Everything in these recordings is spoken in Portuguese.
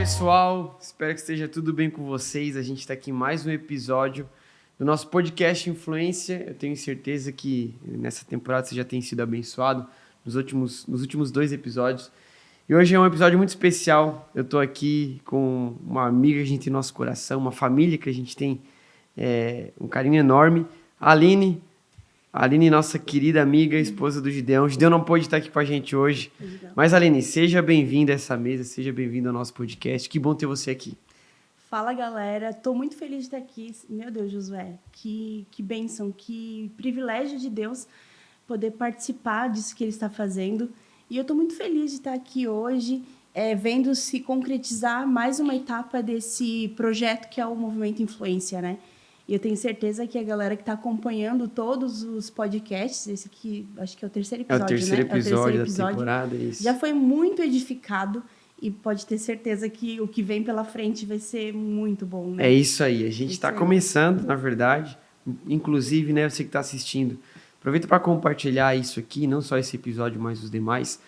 pessoal, espero que esteja tudo bem com vocês. A gente está aqui em mais um episódio do nosso podcast Influência. Eu tenho certeza que nessa temporada você já tem sido abençoado nos últimos 2 episódios. E hoje é um episódio muito especial. Eu estou aqui com uma amiga que a gente tem no nosso coração, uma família que a gente tem um carinho enorme. A Aline, nossa querida amiga, esposa do Gideão. O Gideão não pôde estar aqui com a gente hoje. Mas, Aline, seja bem-vinda a essa mesa, seja bem-vinda ao nosso podcast. Que bom ter você aqui. Fala, galera. Tô muito feliz de estar aqui. Meu Deus, Josué, que bênção, que privilégio de Deus poder participar disso que Ele está fazendo. E eu tô muito feliz de estar aqui hoje, vendo se concretizar mais uma etapa desse projeto que é o Movimento Influência, né? E eu tenho certeza que a galera que está acompanhando todos os podcasts, esse aqui, acho que é o terceiro episódio, né? É o terceiro episódio da temporada, isso. Já foi muito edificado e pode ter certeza que o que vem pela frente vai ser muito bom, né? É isso aí. A gente está começando, na verdade. Inclusive, né, você que está assistindo, aproveita para compartilhar isso aqui, não só esse episódio, mas os demais,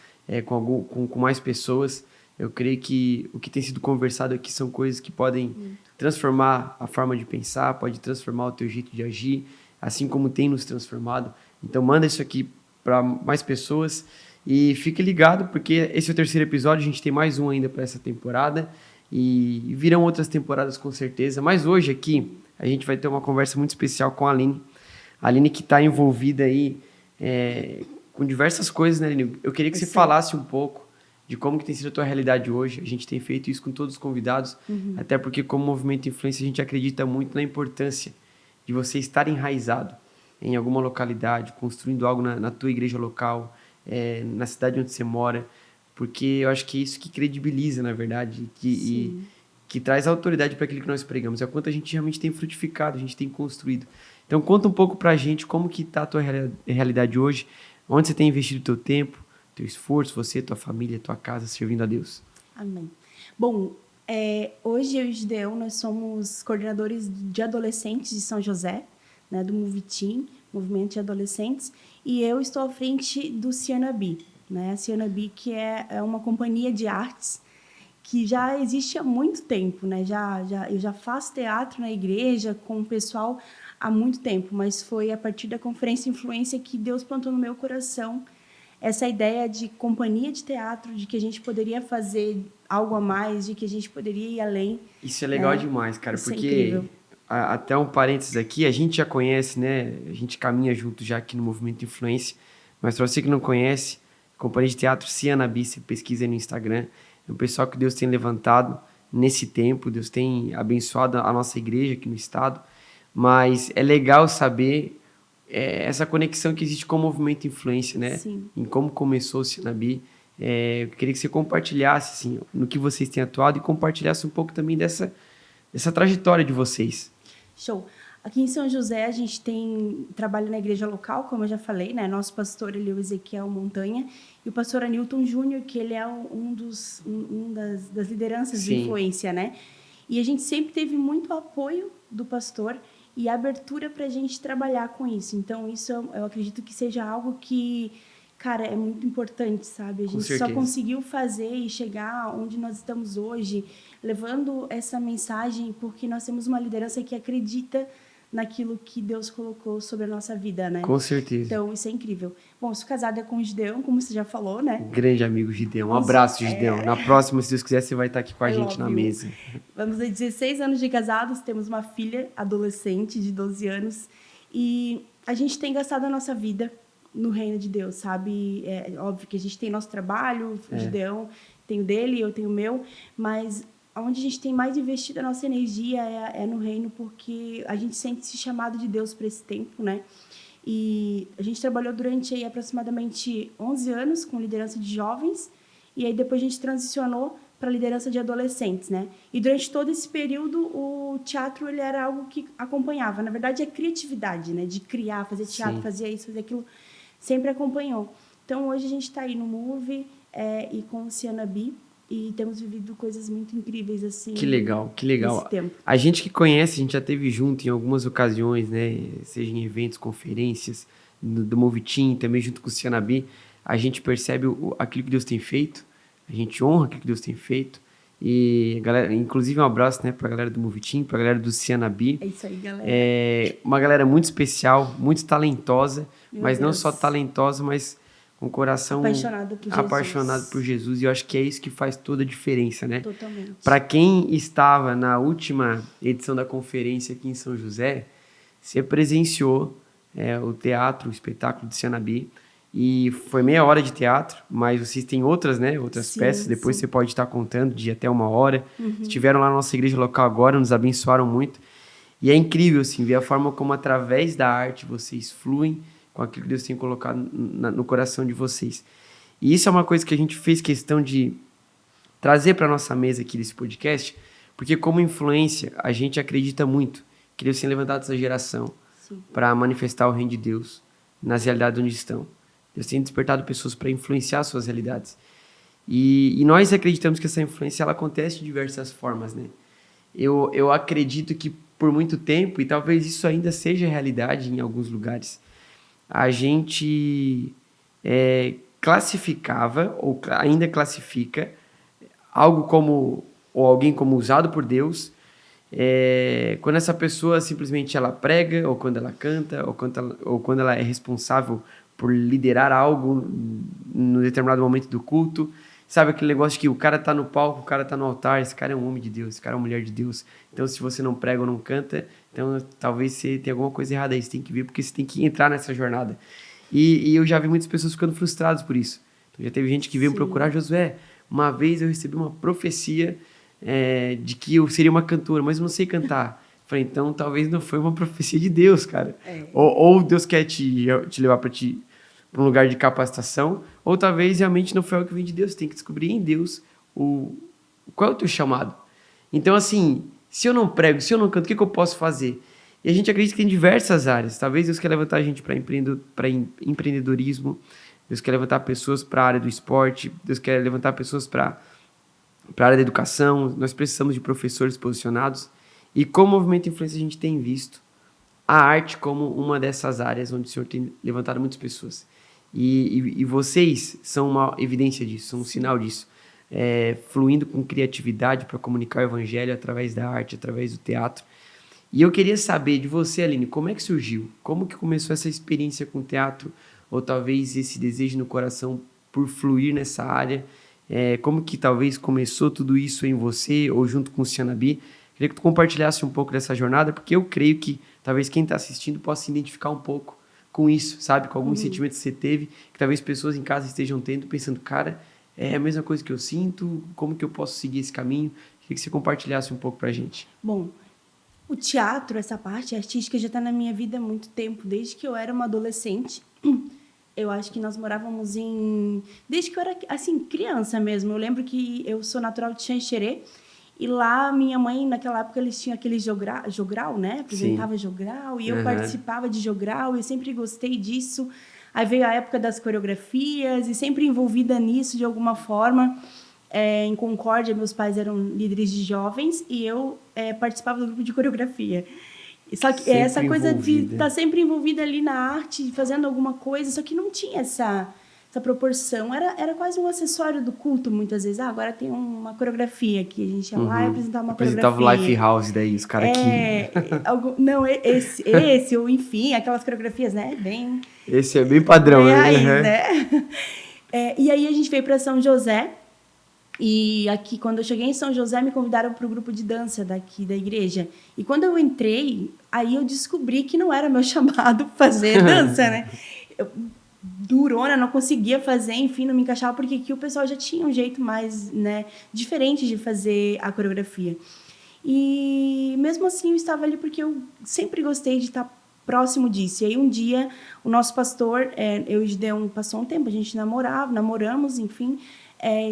com mais pessoas. Eu creio que o que tem sido conversado aqui são coisas que podem transformar a forma de pensar, pode transformar o teu jeito de agir, assim como tem nos transformado. Então manda isso aqui para mais pessoas e fique ligado, porque esse é o terceiro episódio, a gente tem mais um ainda para essa temporada e virão outras temporadas com certeza. Mas hoje aqui a gente vai ter uma conversa muito especial com a Aline. A Aline que está envolvida aí com diversas coisas, né, Aline? Eu queria que você falasse um pouco de como que tem sido a tua realidade hoje. A gente tem feito isso com todos os convidados, até porque como Movimento Influência a gente acredita muito na importância de você estar enraizado em alguma localidade, construindo algo na tua igreja local, na cidade onde você mora, porque eu acho que é isso que credibiliza, na verdade, que traz autoridade para aquilo que nós pregamos. É o quanto a gente realmente tem frutificado, a gente tem construído. Então conta um pouco pra gente como que está a tua realidade hoje, onde você tem investido o teu tempo, teu esforço, você, tua família, tua casa, servindo a Deus. Amém. Bom, hoje eu e o Gideão, nós somos coordenadores de adolescentes de São José, né, do Movitim, Movimento de Adolescentes, e eu estou à frente do Cianabi, né? A Cianabi, que é uma companhia de artes que já existe há muito tempo, né? Eu já faço teatro na igreja com o pessoal há muito tempo, mas foi a partir da Conferência Influência que Deus plantou no meu coração essa ideia de companhia de teatro, de que a gente poderia fazer algo a mais, de que a gente poderia ir além. Isso é legal demais, cara, Isso porque até um parênteses aqui, a gente já conhece, né? A gente caminha junto já aqui no Movimento Influência, mas para você que não conhece, companhia de teatro Cianabi, você pesquisa aí no Instagram, é um pessoal que Deus tem levantado nesse tempo, Deus tem abençoado a nossa igreja aqui no estado, mas é legal saber essa conexão que existe com o Movimento Influência, né? Sim. Em como começou o Cianabi. Eu queria que você compartilhasse assim, no que vocês têm atuado e compartilhasse um pouco também dessa trajetória de vocês. Dos Aqui em São José, a gente trabalha na igreja local, como eu já falei, né? Nosso pastor, ele é o Ezequiel Montanha, e o pastor Anilton Júnior, que ele é um das lideranças de influência, né? E a gente sempre teve muito apoio do pastor e abertura para a gente trabalhar com isso. Então, isso eu acredito que seja algo que, cara, é muito importante, sabe? A gente só conseguiu fazer e chegar onde nós estamos hoje, levando essa mensagem, porque nós temos uma liderança que acredita naquilo que Deus colocou sobre a nossa vida, né? Com certeza. Então, isso é incrível. Bom, sou casada com o Gideão, como você já falou, né? Grande amigo Gideão. Um abraço, Gideão. Na próxima, se Deus quiser, você vai estar aqui com a gente na mesa. Vamos a 16 anos de casados, temos uma filha adolescente de 12 anos e a gente tem gastado a nossa vida no reino de Deus, sabe? É óbvio que a gente tem nosso trabalho, o Gideão tem o dele, eu tenho o meu, mas onde a gente tem mais investido a nossa energia é no reino, porque a gente sente esse chamado de Deus para esse tempo, né? E a gente trabalhou durante aí, aproximadamente 11 anos com liderança de jovens, e aí depois a gente transicionou para a liderança de adolescentes, né? E durante todo esse período, o teatro ele era algo que acompanhava. Na verdade, a criatividade, né? De criar, fazer teatro, fazer isso, fazer aquilo, sempre acompanhou. Então, hoje a gente está aí no Move e com o Cianabi, e temos vivido coisas muito incríveis, assim. Que legal, que legal. Nesse tempo. A gente que conhece, a gente já esteve junto em algumas ocasiões, né? Seja em eventos, conferências, do Movitim, também junto com o Cianabi. A gente percebe aquilo que Deus tem feito, a gente honra aquilo que Deus tem feito E, galera, inclusive um abraço, né, pra galera do Movie Team, pra galera do Cianabi. É isso aí, galera. Uma galera muito especial, muito talentosa, Meu mas não Deus. só talentosa, mas com o coração Apaixonado por Jesus. E eu acho que é isso que faz toda a diferença, né? Totalmente. Para quem estava na última edição da conferência aqui em São José, você presenciou o teatro, o espetáculo de Cianabi. E foi meia hora de teatro, mas vocês têm outras, né? Outras Sim, peças. Depois sim. você pode estar contando de até 1 hora. Estiveram lá na nossa igreja local agora, nos abençoaram muito. E é incrível, assim, ver a forma como através da arte vocês fluem com aquilo que Deus tem colocado no coração de vocês. E isso é uma coisa que a gente fez questão de trazer para nossa mesa aqui desse podcast, porque como influência, a gente acredita muito que Deus tem levantado essa geração para manifestar o reino de Deus nas realidades onde estão. Deus tem despertado pessoas para influenciar suas realidades. E nós acreditamos que essa influência ela acontece de diversas formas, né? Eu acredito que por muito tempo, e talvez isso ainda seja realidade em alguns lugares, a gente classificava, ou ainda classifica, algo como, ou alguém como usado por Deus, quando essa pessoa simplesmente ela prega, ou quando ela canta, ou quando ela é responsável por liderar algo no determinado momento do culto. Sabe aquele negócio que o cara tá no palco, o cara tá no altar, esse cara é um homem de Deus, esse cara é uma mulher de Deus. Então, se você não prega ou não canta, então talvez você tenha alguma coisa errada aí. Você tem que ver, porque você tem que entrar nessa jornada. E eu já vi muitas pessoas ficando frustradas por isso. Então, já teve gente que veio procurar Josué. Uma vez eu recebi uma profecia de que eu seria uma cantora, mas eu não sei cantar. Falei, então talvez não foi uma profecia de Deus, cara. Ou Deus quer te levar para um lugar de capacitação, ou talvez realmente não foi algo que vem de Deus. Você tem que descobrir em Deus qual é o teu chamado. Então, assim, se eu não prego, se eu não canto, o que eu posso fazer? E a gente acredita que tem diversas áreas. Talvez Deus quer levantar a gente para empreendedorismo, Deus quer levantar pessoas para a área do esporte, Deus quer levantar pessoas para a área da educação. Nós precisamos de professores posicionados. E como movimento de influência, a gente tem visto a arte como uma dessas áreas onde o Senhor tem levantado muitas pessoas. E vocês são uma evidência disso, são um sinal disso. Fluindo com criatividade para comunicar o evangelho através da arte, através do teatro. E eu queria saber de você, Aline, como é que surgiu? Como que começou essa experiência com o teatro? Ou talvez esse desejo no coração por fluir nessa área? Como que talvez começou tudo isso em você ou junto com o Cianabi? Queria que tu compartilhasse um pouco dessa jornada, porque eu creio que talvez quem está assistindo possa se identificar um pouco com isso, sabe? Com alguns sentimentos que você teve, que talvez pessoas em casa estejam tendo, pensando, cara, é a mesma coisa que eu sinto, como que eu posso seguir esse caminho? Queria que você compartilhasse um pouco pra gente. Bom, o teatro, essa parte artística já está na minha vida há muito tempo, desde que eu era uma adolescente. Eu acho que nós morávamos desde que eu era, assim, criança mesmo. Eu lembro que eu sou natural de Xanxerê, e lá, minha mãe, naquela época, eles tinham aquele jogral, né? Apresentava jogral, e eu participava de jogral, eu sempre gostei disso. Aí veio a época das coreografias, e sempre envolvida nisso, de alguma forma. Em Concórdia, meus pais eram líderes de jovens, e eu participava do grupo de coreografia. Só que sempre essa coisa envolvida. de estar sempre envolvida ali na arte, fazendo alguma coisa, só que não tinha essa proporção. Era quase um acessório do culto, muitas vezes. Agora tem uma coreografia aqui. A gente ia lá e apresentava uma coreografia. Apresentava o Life House daí, os caras aqui. Não, esse, ou enfim, aquelas coreografias, né? Bem... Esse é bem padrão, bem né? raiz, né? E aí a gente veio para São José. E aqui, quando eu cheguei em São José, me convidaram para o grupo de dança daqui da igreja. E quando eu entrei, aí eu descobri que não era meu chamado fazer dança, né? Durona, não conseguia fazer, enfim, não me encaixava, porque aqui o pessoal já tinha um jeito mais, né, diferente de fazer a coreografia. E mesmo assim eu estava ali porque eu sempre gostei de estar próximo disso. E aí um dia o nosso pastor, eu e Gideon, passou um tempo, a gente namoramos, enfim,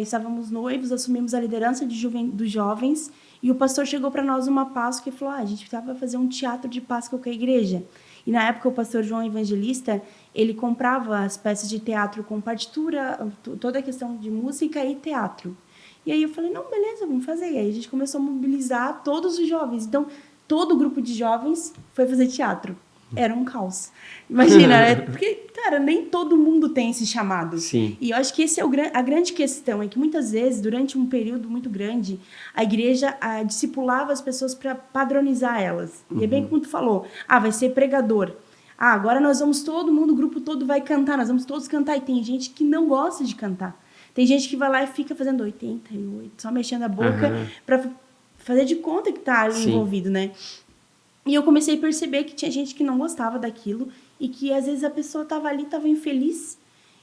estávamos noivos, assumimos a liderança dos jovens, e o pastor chegou para nós uma Páscoa e falou, a gente estava fazer um teatro de Páscoa com a igreja. E na época o pastor João Evangelista, ele comprava as peças de teatro com partitura, toda a questão de música e teatro. E aí eu falei, não, beleza, vamos fazer. E aí a gente começou a mobilizar todos os jovens. Então, todo o grupo de jovens foi fazer teatro. era um caos. Imagina, porque, cara, nem todo mundo tem esse chamado. Sim. E eu acho que esse é a grande questão, é que muitas vezes, durante um período muito grande, a igreja discipulava as pessoas para padronizar elas. E é bem como tu falou, vai ser pregador. Agora nós vamos todo mundo, o grupo todo vai cantar, nós vamos todos cantar. E tem gente que não gosta de cantar. Tem gente que vai lá e fica fazendo 88, só mexendo a boca para fazer de conta que tá ali envolvido, né? E eu comecei a perceber que tinha gente que não gostava daquilo e que às vezes a pessoa tava ali, tava infeliz.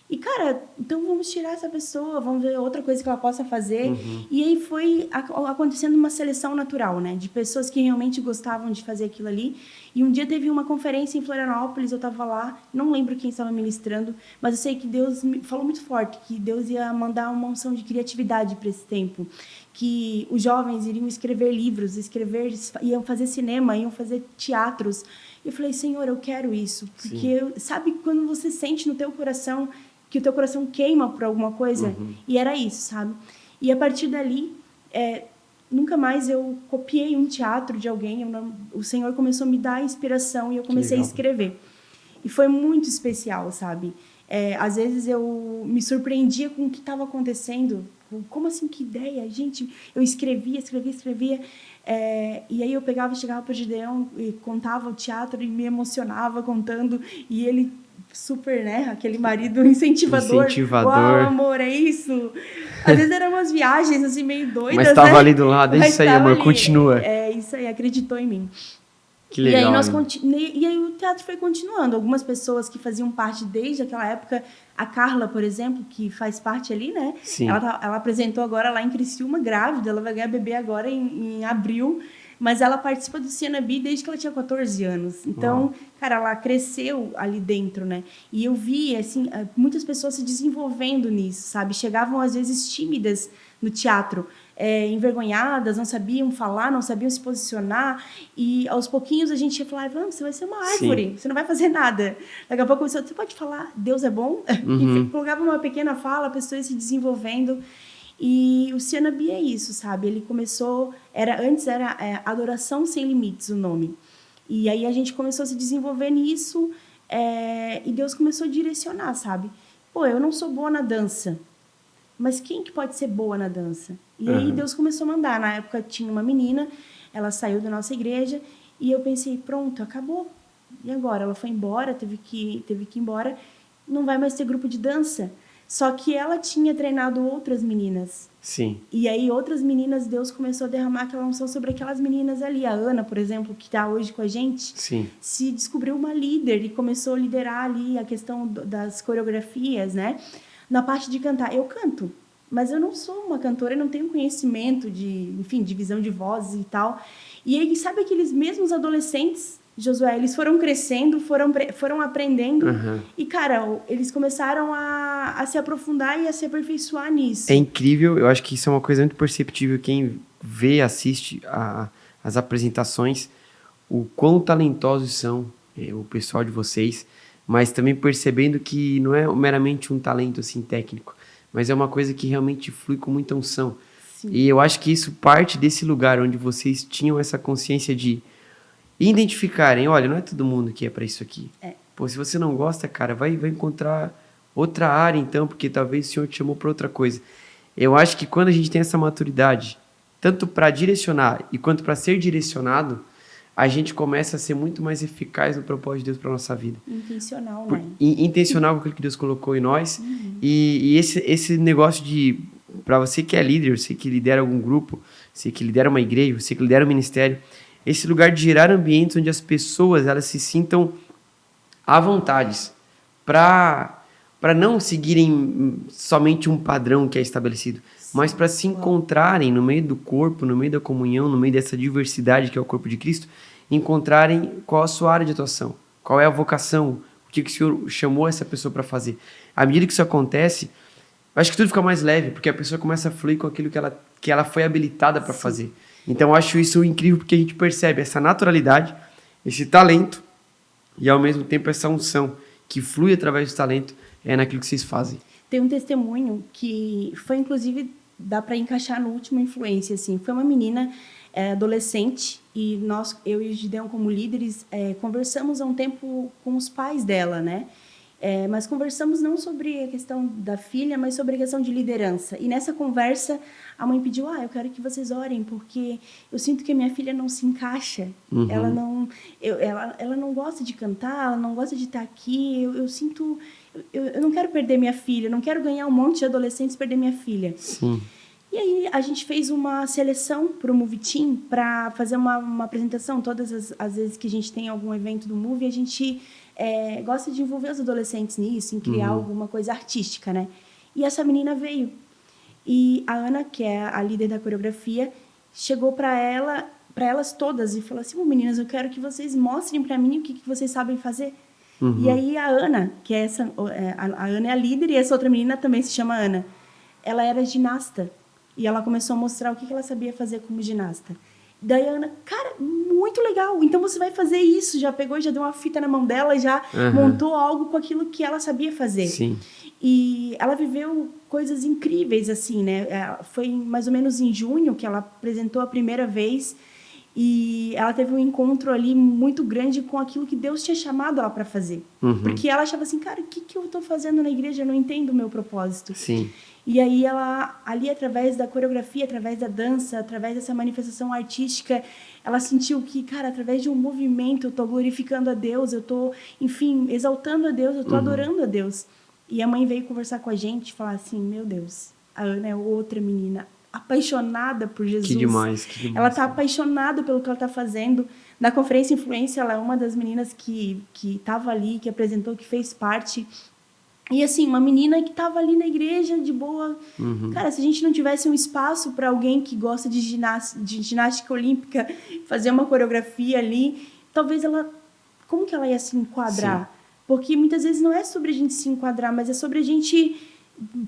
E, cara, então vamos tirar essa pessoa, vamos ver outra coisa que ela possa fazer. E aí foi acontecendo uma seleção natural, né? De pessoas que realmente gostavam de fazer aquilo ali. E um dia teve uma conferência em Florianópolis, eu tava lá, não lembro quem estava ministrando, mas eu sei que Deus me falou muito forte, que Deus ia mandar uma unção de criatividade para esse tempo. Que os jovens iriam escrever livros, iam fazer cinema, iam fazer teatros. E eu falei, Senhor, eu quero isso. Porque, sabe quando você sente no teu coração que o teu coração queima por alguma coisa? E era isso, sabe? E a partir dali, nunca mais eu copiei um teatro de alguém. O Senhor começou a me dar inspiração e eu comecei a escrever. E foi muito especial, sabe? Às vezes eu me surpreendia com o que estava acontecendo. Como assim, que ideia? Gente, eu escrevia. E aí eu chegava para o Gideão e contava o teatro e me emocionava contando. E ele super, né? Aquele marido incentivador. Uau, amor, é isso. Às vezes eram umas viagens assim meio doidas, mas estava ali do lado, é isso aí, amor, ali. Continua. É isso aí, acreditou em mim. Que legal. E aí o teatro foi continuando. Algumas pessoas que faziam parte desde aquela época, a Carla, por exemplo, que faz parte ali, né? Sim. Ela apresentou agora lá em Criciúma, grávida, ela vai ganhar bebê agora em abril. Mas ela participa do CNB desde que ela tinha 14 anos. Então, cara, ela cresceu ali dentro, né? E eu vi, assim, muitas pessoas se desenvolvendo nisso, sabe? Chegavam, às vezes, tímidas no teatro, envergonhadas, não sabiam falar, não sabiam se posicionar. E, aos pouquinhos, a gente ia falar, você vai ser uma árvore, você não vai fazer nada. Daqui a pouco, você pode falar, Deus é bom? E colocava uma pequena fala, a pessoa ia se desenvolvendo. E o Cianabi é isso, sabe? Ele começou... Antes era Adoração Sem Limites o nome. E aí a gente começou a se desenvolver nisso e Deus começou a direcionar, sabe? Eu não sou boa na dança, mas quem que pode ser boa na dança? E aí Deus começou a mandar. Na época tinha uma menina, ela saiu da nossa igreja e eu pensei, pronto, acabou. E agora? Ela foi embora, teve que ir embora. Não vai mais ter grupo de dança. Só que ela tinha treinado outras meninas. Sim. E aí, outras meninas, Deus começou a derramar aquela unção sobre aquelas meninas ali. A Ana, por exemplo, que está hoje com a gente, se descobriu uma líder e começou a liderar ali a questão das coreografias, né? Na parte de cantar, eu canto, mas eu não sou uma cantora, eu não tenho conhecimento de visão de vozes e tal. E aí, sabe aqueles mesmos adolescentes, Josué, eles foram crescendo, foram aprendendo e, cara, eles começaram a se aprofundar e a se aperfeiçoar nisso. É incrível, eu acho que isso é uma coisa muito perceptível, quem vê, assiste as apresentações, o quão talentosos são o pessoal de vocês, mas também percebendo que não é meramente um talento assim técnico, mas é uma coisa que realmente flui com muita unção. Sim. E eu acho que isso parte desse lugar onde vocês tinham essa consciência de identificarem, olha, não é todo mundo que é para isso aqui. Pô, se você não gosta, cara, vai encontrar outra área então, porque talvez o Senhor te chamou para outra coisa. Eu acho que quando a gente tem essa maturidade, tanto para direcionar e quanto para ser direcionado, a gente começa a ser muito mais eficaz no propósito de Deus para nossa vida. Intencional, né? Intencional com aquilo que Deus colocou em nós. E esse negócio de, para você que é líder, você que lidera algum grupo, você que lidera uma igreja, você que lidera um ministério, esse lugar de gerar ambientes onde as pessoas elas se sintam à vontade para não seguirem somente um padrão que é estabelecido, mas para se encontrarem no meio do corpo, no meio da comunhão, no meio dessa diversidade que é o corpo de Cristo, encontrarem qual a sua área de atuação, qual é a vocação, o que o Senhor chamou essa pessoa para fazer. À medida que isso acontece, acho que tudo fica mais leve, porque a pessoa começa a fluir com aquilo que ela foi habilitada para fazer. Então, eu acho isso incrível porque a gente percebe essa naturalidade, esse talento e, ao mesmo tempo, essa unção que flui através do talento naquilo que vocês fazem. Tem um testemunho que foi, inclusive, dá para encaixar no último influência, assim. Foi uma menina adolescente e eu e o Gideon, como líderes, conversamos há um tempo com os pais dela, né? Mas conversamos não sobre a questão da filha, mas sobre a questão de liderança. E nessa conversa, a mãe pediu, eu quero que vocês orem, porque eu sinto que a minha filha não se encaixa. Uhum. Ela não gosta de cantar, ela não gosta de estar aqui. Eu sinto... Eu não quero perder minha filha, eu não quero ganhar um monte de adolescentes e perder minha filha. Sim. E aí a gente fez uma seleção para o Move Team para fazer uma apresentação. Todas as vezes que a gente tem algum evento do Move, a gente gosta de envolver os adolescentes nisso, em criar alguma coisa artística, né? E essa menina veio. E a Ana, que é a líder da coreografia, chegou para elas todas e falou assim, meninas, eu quero que vocês mostrem para mim o que vocês sabem fazer. Uhum. E aí a Ana, que é a Ana é a líder, e essa outra menina também se chama Ana. Ela era ginasta. E ela começou a mostrar o que ela sabia fazer como ginasta. Daí a Ana, cara, muito legal. Então você vai fazer isso. Já pegou, já deu uma fita na mão dela, já montou algo com aquilo que ela sabia fazer. Sim. E ela viveu coisas incríveis, assim, né? Foi mais ou menos em junho que ela apresentou a primeira vez. E ela teve um encontro ali muito grande com aquilo que Deus tinha chamado ela para fazer. Uhum. Porque ela achava assim, cara, o que eu estou fazendo na igreja? Eu não entendo o meu propósito. Sim. E aí ela, ali através da coreografia, através da dança, através dessa manifestação artística, ela sentiu que, cara, através de um movimento eu estou glorificando a Deus, eu estou, enfim, exaltando a Deus, eu estou adorando a Deus. E a mãe veio conversar com a gente e falar assim, meu Deus, a Ana é outra menina apaixonada por Jesus. Que demais, que demais. Ela está apaixonada pelo que ela está fazendo. Na Conferência Influência, ela é uma das meninas que estava ali, que apresentou, que fez parte. E assim, uma menina que estava ali na igreja, de boa. Uhum. Cara, se a gente não tivesse um espaço para alguém que gosta de ginástica olímpica fazer uma coreografia ali, talvez ela... Como que ela ia se enquadrar? Sim. Porque muitas vezes não é sobre a gente se enquadrar, mas é sobre a gente...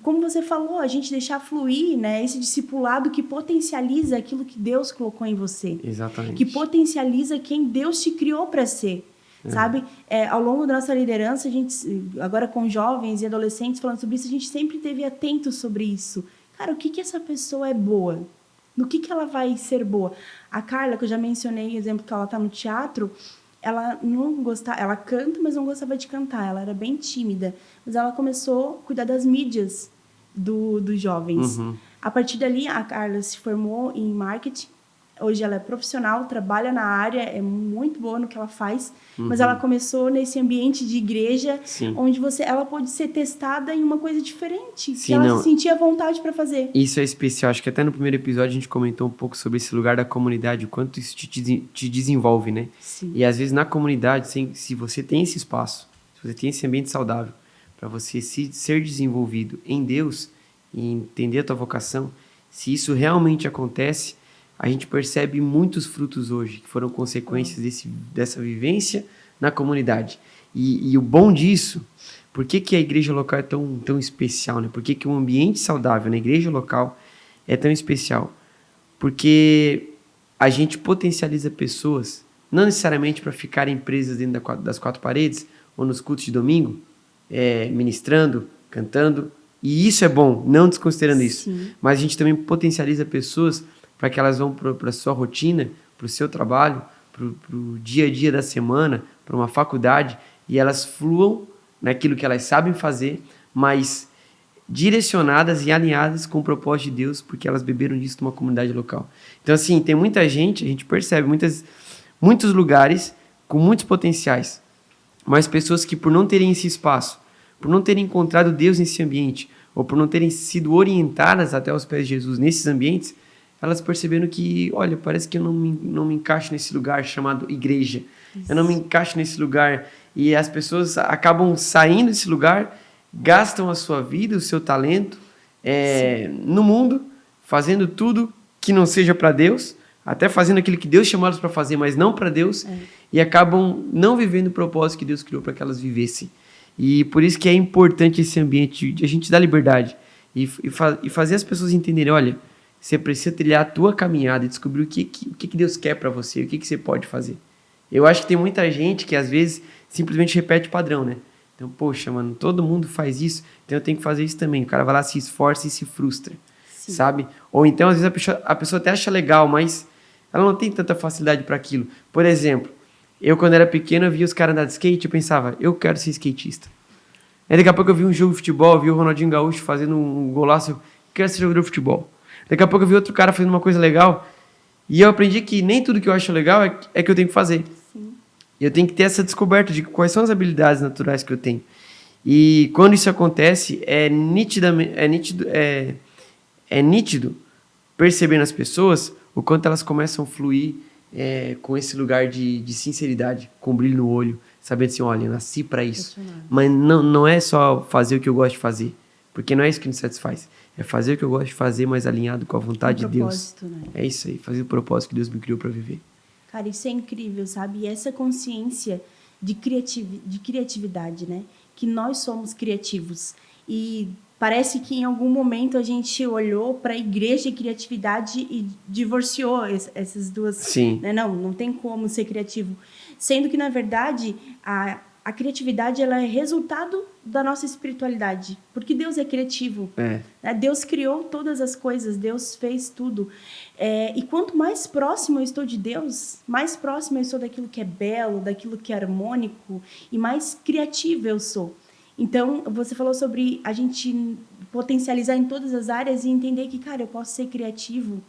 Como você falou, a gente deixar fluir, né? Esse discipulado que potencializa aquilo que Deus colocou em você. Exatamente. Que potencializa quem Deus te criou para ser. Sabe? Ao longo da nossa liderança, a gente, agora com jovens e adolescentes falando sobre isso, a gente sempre esteve atento sobre isso. Cara, o que essa pessoa é boa? No que ela vai ser boa? A Carla, que eu já mencionei, exemplo, que ela está no teatro, ela não gostava, ela canta, mas não gostava de cantar, ela era bem tímida. Mas ela começou a cuidar das mídias dos jovens. Uhum. A partir dali, a Carla se formou em marketing. Hoje ela é profissional, trabalha na área, é muito boa no que ela faz, mas ela começou nesse ambiente de igreja, Sim. onde ela pode ser testada em uma coisa diferente, Sim, que ela se sentia à vontade para fazer. Isso é especial, acho que até no primeiro episódio a gente comentou um pouco sobre esse lugar da comunidade, o quanto isso te desenvolve, né? Sim. E às vezes na comunidade, se você tem esse espaço, se você tem esse ambiente saudável, para você ser desenvolvido em Deus e entender a tua vocação, se isso realmente acontece, a gente percebe muitos frutos hoje, que foram consequências dessa vivência na comunidade. E o bom disso, por que a igreja local é tão especial? Né? Por que um ambiente saudável na igreja local é tão especial? Porque a gente potencializa pessoas, não necessariamente para ficarem presas dentro das quatro paredes, ou nos cultos de domingo, ministrando, cantando, e isso é bom, não desconsiderando isso. Mas a gente também potencializa pessoas para que elas vão para a sua rotina, para o seu trabalho, para o dia a dia da semana, para uma faculdade, e elas fluam naquilo que elas sabem fazer, mas direcionadas e alinhadas com o propósito de Deus, porque elas beberam disso numa comunidade local. Então, assim, tem muita gente, a gente percebe, muitos lugares com muitos potenciais, mas pessoas que por não terem esse espaço, por não terem encontrado Deus nesse ambiente, ou por não terem sido orientadas até os pés de Jesus nesses ambientes, elas perceberam que, olha, parece que eu não me encaixo nesse lugar chamado igreja. Isso. Eu não me encaixo nesse lugar. E as pessoas acabam saindo desse lugar, gastam a sua vida, o seu talento no mundo, fazendo tudo que não seja para Deus, até fazendo aquilo que Deus chamou elas para fazer, mas não para Deus, e acabam não vivendo o propósito que Deus criou para que elas vivessem. E por isso que é importante esse ambiente de a gente dar liberdade e fazer as pessoas entenderem, olha, você precisa trilhar a tua caminhada e descobrir o que Deus quer para você, o que você pode fazer. Eu acho que tem muita gente que, às vezes, simplesmente repete o padrão, né? Então, poxa, mano, todo mundo faz isso, então eu tenho que fazer isso também. O cara vai lá, se esforça e se frustra. Sim. sabe? Ou então, às vezes, a pessoa até acha legal, mas ela não tem tanta facilidade para aquilo. Por exemplo, eu, quando era pequeno, eu via os caras andar de skate, eu pensava, eu quero ser skatista. Aí daqui a pouco eu vi um jogo de futebol, eu vi o Ronaldinho Gaúcho fazendo um golaço, eu quero ser jogador de futebol. Daqui a pouco eu vi outro cara fazendo uma coisa legal, e eu aprendi que nem tudo que eu acho legal é que eu tenho que fazer. Sim. Eu tenho que ter essa descoberta de quais são as habilidades naturais que eu tenho. E quando isso acontece, é nítido perceber nas pessoas o quanto elas começam a fluir com esse lugar de sinceridade, com brilho no olho, sabendo assim, olha, eu nasci para isso. Mas não é só fazer o que eu gosto de fazer, porque não é isso que nos satisfaz. É fazer o que eu gosto de fazer, mas alinhado com a vontade de Deus. Né? É isso aí, fazer o propósito que Deus me criou para viver. Cara, isso é incrível, sabe? E essa consciência de criatividade, né? Que nós somos criativos. E parece que em algum momento a gente olhou para a igreja e criatividade e divorciou essas duas. Sim. Né? Não tem como ser criativo. Sendo que, na verdade, a criatividade ela é resultado da nossa espiritualidade. Porque Deus é criativo. Deus criou todas as coisas, Deus fez tudo. E quanto mais próximo eu estou de Deus, mais próximo eu estou daquilo que é belo, daquilo que é harmônico e mais criativo eu sou. Então, você falou sobre a gente potencializar em todas as áreas e entender que, cara, eu posso ser criativo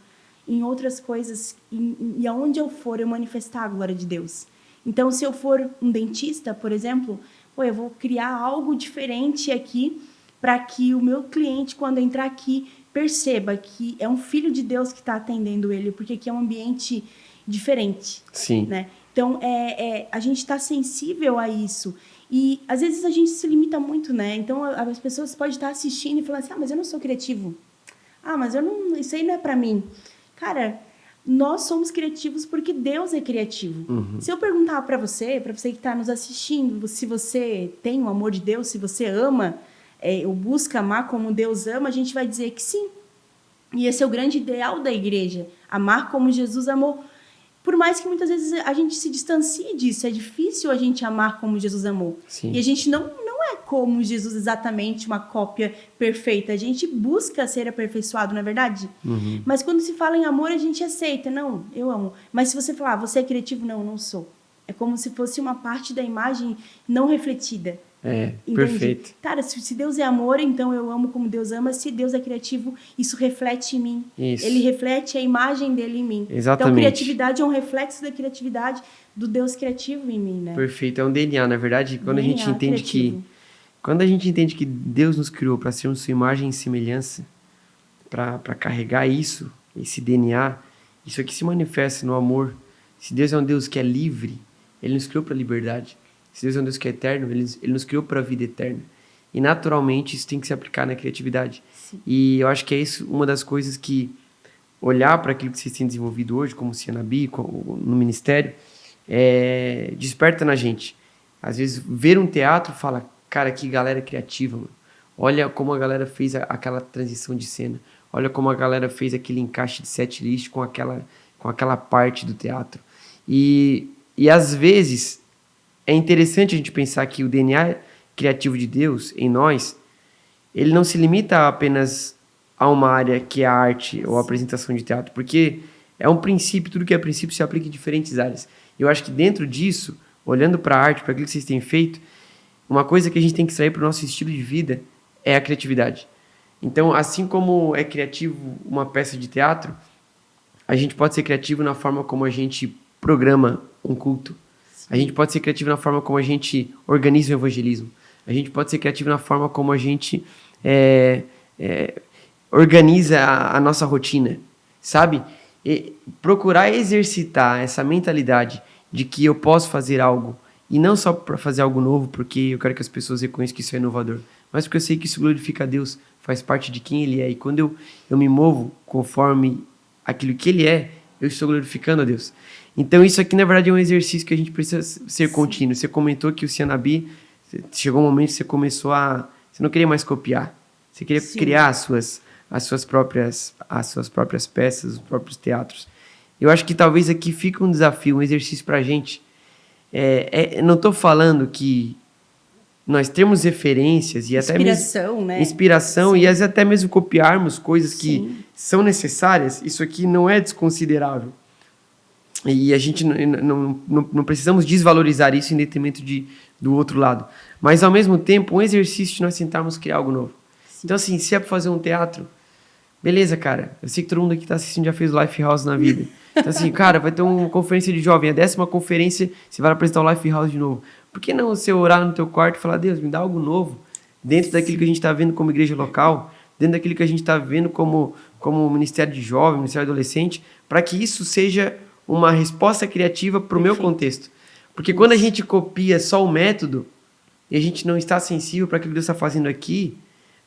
em outras coisas e aonde eu for, eu manifestar a glória de Deus. Então, se eu for um dentista, por exemplo, eu vou criar algo diferente aqui para que o meu cliente, quando entrar aqui, perceba que é um filho de Deus que está atendendo ele, porque aqui é um ambiente diferente. Sim. Né? Então, a gente está sensível a isso. E, às vezes, a gente se limita muito, né? Então, as pessoas podem estar assistindo e falar assim, mas eu não sou criativo. Mas isso aí não é para mim. Cara, nós somos criativos porque Deus é criativo. Uhum. Se eu perguntar para você que está nos assistindo, se você tem o amor de Deus, se você ama, ou busca amar como Deus ama, a gente vai dizer que sim. E esse é o grande ideal da igreja, amar como Jesus amou. Por mais que muitas vezes a gente se distancie disso, é difícil a gente amar como Jesus amou. Sim. E a gente não é como Jesus exatamente, uma cópia perfeita. A gente busca ser aperfeiçoado, não é verdade? Uhum. Mas quando se fala em amor, a gente aceita. Não, eu amo. Mas se você falar, você é criativo? Não sou. É como se fosse uma parte da imagem não refletida. Entende? Perfeito. Cara, se Deus é amor, então eu amo como Deus ama. Se Deus é criativo, isso reflete em mim. Isso. Ele reflete a imagem dele em mim. Exatamente. Então, criatividade é um reflexo da criatividade do Deus criativo em mim, né? Perfeito. É um DNA, na verdade, quando a gente entende criativo. Quando a gente entende que Deus nos criou para sermos sua imagem e semelhança, para carregar isso, esse DNA, isso aqui se manifesta no amor. Se Deus é um Deus que é livre, Ele nos criou para a liberdade. Se Deus é um Deus que é eterno, Ele nos criou para a vida eterna. E, naturalmente, isso tem que se aplicar na criatividade. Sim. E eu acho que é isso uma das coisas que olhar para aquilo que vocês têm desenvolvido hoje, como Cianabi, no ministério, desperta na gente. Às vezes, ver um teatro fala, cara, que galera criativa, mano. Olha como a galera fez aquela transição de cena. Olha como a galera fez aquele encaixe de set list com aquela parte do teatro. E às vezes é interessante a gente pensar que o DNA criativo de Deus em nós, ele não se limita apenas a uma área que é a arte ou a apresentação de teatro, porque é um princípio, tudo que é princípio se aplica em diferentes áreas. Eu acho que dentro disso, olhando para a arte, para aquilo que vocês têm feito, uma coisa que a gente tem que extrair para o nosso estilo de vida é a criatividade. Então, assim como é criativo uma peça de teatro, a gente pode ser criativo na forma como a gente programa um culto. A gente pode ser criativo na forma como a gente organiza o evangelismo. A gente pode ser criativo na forma como a gente organiza a nossa rotina, sabe? E procurar exercitar essa mentalidade de que eu posso fazer algo, e não só para fazer algo novo, porque eu quero que as pessoas reconheçam que isso é inovador, mas porque eu sei que isso glorifica a Deus, faz parte de quem Ele é. E quando eu me movo conforme aquilo que Ele é, eu estou glorificando a Deus. Então isso aqui, na verdade, é um exercício que a gente precisa ser contínuo. Você comentou que o Cianabi, chegou um momento que você começou você não queria mais copiar. Você queria criar as suas próprias peças, os próprios teatros. Eu acho que talvez aqui fica um desafio, um exercício para a gente. Não estou falando que nós termos referências e até Inspiração, né? Inspiração, Sim. e às vezes até mesmo copiarmos coisas que Sim. são necessárias, isso aqui não é desconsiderável. E a gente não precisamos desvalorizar isso em detrimento do outro lado. Mas, ao mesmo tempo, um exercício de nós tentarmos criar algo novo. Sim. Então, assim, se é para fazer um teatro, beleza, cara. Eu sei que todo mundo aqui está assistindo já fez o Lifehouse na vida. Então, assim, cara, vai ter uma conferência de jovem. A 10ª conferência, você vai apresentar o Lifehouse de novo. Por que não você orar no teu quarto e falar, Deus, me dá algo novo? Dentro daquilo que a gente está vendo como igreja local, dentro daquilo que a gente está vendo como ministério de jovem, ministério de adolescente, para que isso seja uma resposta criativa para o meu contexto. Porque quando a gente copia só o método e a gente não está sensível para aquilo que Deus está fazendo aqui,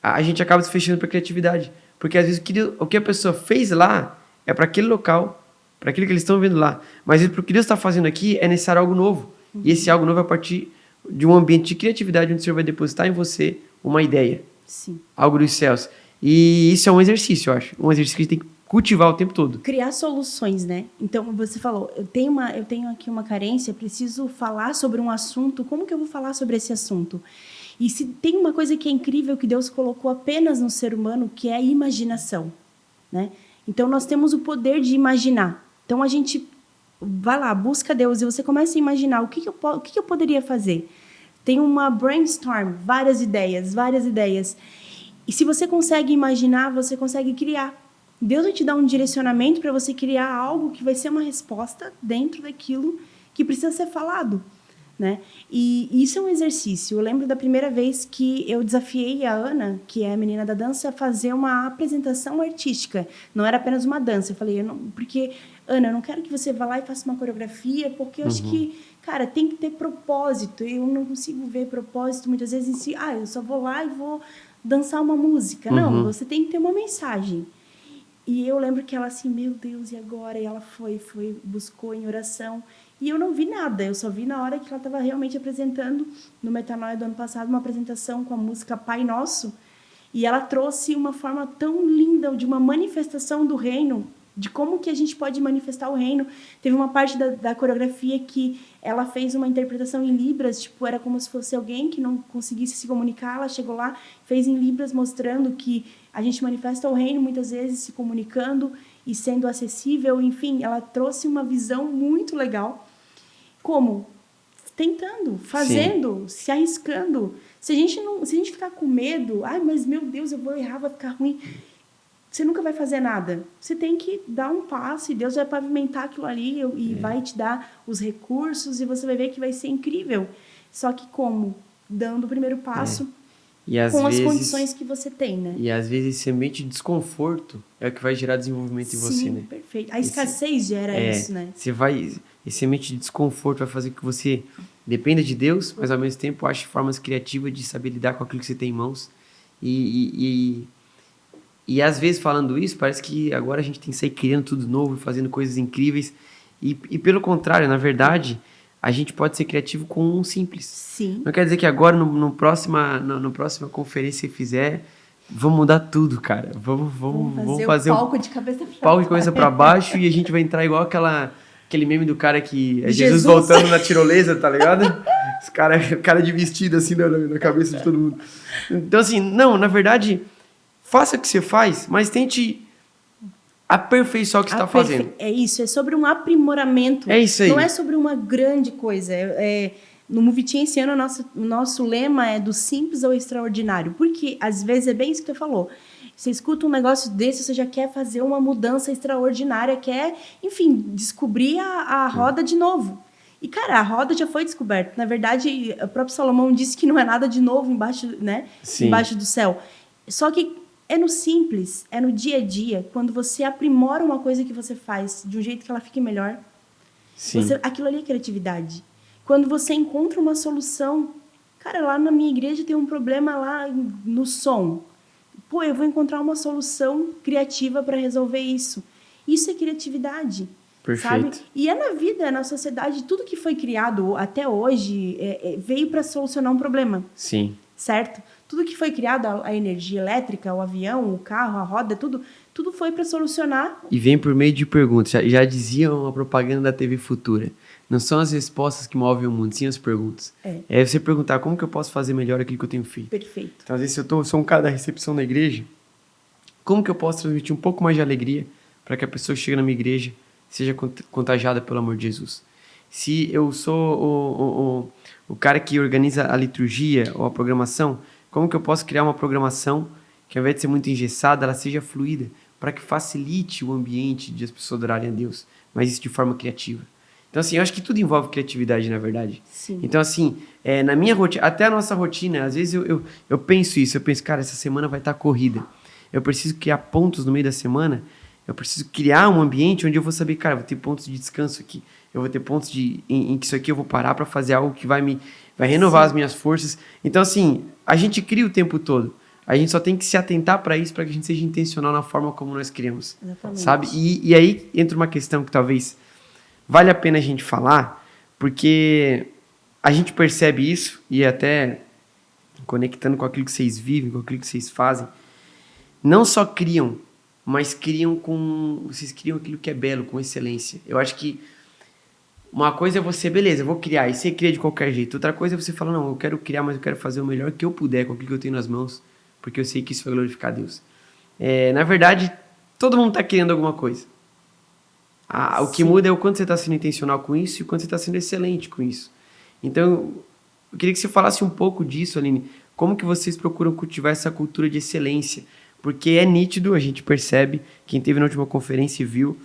a gente acaba se fechando para a criatividade. Porque às vezes o que a pessoa fez lá é para aquele local, para aquilo que eles estão vendo lá. Mas para o que Deus está fazendo aqui é necessário algo novo. E esse algo novo é a partir de um ambiente de criatividade onde o Senhor vai depositar em você uma ideia. Sim. Algo dos céus. E isso é um exercício, eu acho. Um exercício que a gente tem que cultivar o tempo todo. Criar soluções, né? Então, você falou, eu tenho aqui uma carência, preciso falar sobre um assunto, como que eu vou falar sobre esse assunto? E se tem uma coisa que é incrível que Deus colocou apenas no ser humano, que é a imaginação, né? Então, nós temos o poder de imaginar. Então, a gente vai lá, busca Deus e você começa a imaginar o que eu poderia fazer. Tem uma brainstorm, várias ideias. E se você consegue imaginar, você consegue criar. Deus vai te dar um direcionamento para você criar algo que vai ser uma resposta dentro daquilo que precisa ser falado, né? E isso é um exercício. Eu lembro da primeira vez que eu desafiei a Ana, que é a menina da dança, a fazer uma apresentação artística. Não era apenas uma dança. Eu falei, porque, Ana, eu não quero que você vá lá e faça uma coreografia, porque eu acho que, cara, tem que ter propósito. Eu não consigo ver propósito muitas vezes em si. Eu só vou lá e vou dançar uma música. Não, você tem que ter uma mensagem. E eu lembro que ela assim, meu Deus, e agora? E ela buscou em oração. E eu não vi nada, eu só vi na hora que ela estava realmente apresentando, no Metanoia do ano passado, uma apresentação com a música Pai Nosso. E ela trouxe uma forma tão linda de uma manifestação do reino, de como que a gente pode manifestar o reino. Teve uma parte da coreografia que ela fez uma interpretação em Libras, tipo, era como se fosse alguém que não conseguisse se comunicar. Ela chegou lá, fez em Libras, mostrando que a gente manifesta o reino muitas vezes se comunicando e sendo acessível. Enfim, ela trouxe uma visão muito legal. Como? Tentando, fazendo, se arriscando. Se a gente ficar com medo, mas meu Deus, eu vou errar, vai ficar ruim, você nunca vai fazer nada. Você tem que dar um passo e Deus vai pavimentar aquilo ali e vai te dar os recursos e você vai ver que vai ser incrível. Só que como? Dando o primeiro passo com as condições que você tem, né? E às vezes esse ambiente de desconforto é o que vai gerar desenvolvimento em você, né? Sim, perfeito. A escassez gera isso, né? Esse ambiente de desconforto vai fazer com que você dependa de Deus, mas ao mesmo tempo ache formas criativas de saber lidar com aquilo que você tem em mãos. E às vezes, falando isso, parece que agora a gente tem que sair criando tudo novo, fazendo coisas incríveis. E pelo contrário, na verdade, a gente pode ser criativo com um simples. Sim. Não quer dizer que agora, no próxima conferência que fizer, vamos mudar tudo, cara. Vamos fazer o palco de cabeça para baixo e a gente vai entrar igual aquele meme do cara que é Jesus voltando na tirolesa, tá ligado? Esse cara de vestido assim na cabeça de todo mundo. Então, assim, não, na verdade, faça o que você faz, mas tente aperfeiçoar o que você está fazendo. É isso, é sobre um aprimoramento. É isso aí. Não é sobre uma grande coisa. No Movitim, esse ano, o nosso lema é do simples ao extraordinário. Porque, às vezes, é bem isso que você falou. Você escuta um negócio desse, você já quer fazer uma mudança extraordinária, quer, enfim, descobrir a roda de novo. E, cara, a roda já foi descoberta. Na verdade, o próprio Salomão disse que não é nada de novo embaixo, né? Embaixo do céu. Só que é no simples, é no dia a dia, quando você aprimora uma coisa que você faz de um jeito que ela fique melhor. Aquilo ali é criatividade. Quando você encontra uma solução, cara, lá na minha igreja tem um problema lá no som. Eu vou encontrar uma solução criativa para resolver isso. Isso é criatividade. Perfeito. Sabe? E é na vida, na sociedade, tudo que foi criado até hoje veio para solucionar um problema. Sim. Certo? Tudo que foi criado, a energia elétrica, o avião, o carro, a roda, tudo foi para solucionar. E vem por meio de perguntas. Já diziam a propaganda da TV Futura. Não são as respostas que movem o mundo, sim as perguntas. É você perguntar como que eu posso fazer melhor aquilo que eu tenho feito. Perfeito. Então, às vezes, se eu sou um cara da recepção da igreja, como que eu posso transmitir um pouco mais de alegria para que a pessoa que chega na minha igreja seja contagiada pelo amor de Jesus? Se eu sou o cara que organiza a liturgia ou a programação, como que eu posso criar uma programação que, ao invés de ser muito engessada, ela seja fluida, para que facilite o ambiente de as pessoas adorarem a Deus, mas isso de forma criativa. Então, assim, eu acho que tudo envolve criatividade, na verdade. Sim. Então, assim, na minha rotina, até a nossa rotina, às vezes eu penso isso, eu penso, cara, essa semana vai estar corrida. Eu preciso criar pontos no meio da semana, eu preciso criar um ambiente onde eu vou saber, cara, vou ter pontos de descanso aqui, eu vou ter pontos em que isso aqui eu vou parar para fazer algo que vai renovar as minhas forças. Então, assim, a gente cria o tempo todo. A gente só tem que se atentar para isso, para que a gente seja intencional na forma como nós criamos. Exatamente. Sabe? E aí entra uma questão que talvez vale a pena a gente falar, porque a gente percebe isso, e até conectando com aquilo que vocês vivem, com aquilo que vocês fazem, não só criam, mas vocês criam aquilo que é belo, com excelência. Eu acho que uma coisa é você, beleza, eu vou criar, e você cria de qualquer jeito. Outra coisa é você falar, não, eu quero criar, mas eu quero fazer o melhor que eu puder, com aquilo que eu tenho nas mãos, porque eu sei que isso vai glorificar a Deus. Na verdade, todo mundo está criando alguma coisa. O que muda é o quanto você está sendo intencional com isso e o quanto você está sendo excelente com isso. Então, eu queria que você falasse um pouco disso, Aline. Como que vocês procuram cultivar essa cultura de excelência? Porque é nítido, a gente percebe, quem teve na última conferência e viu,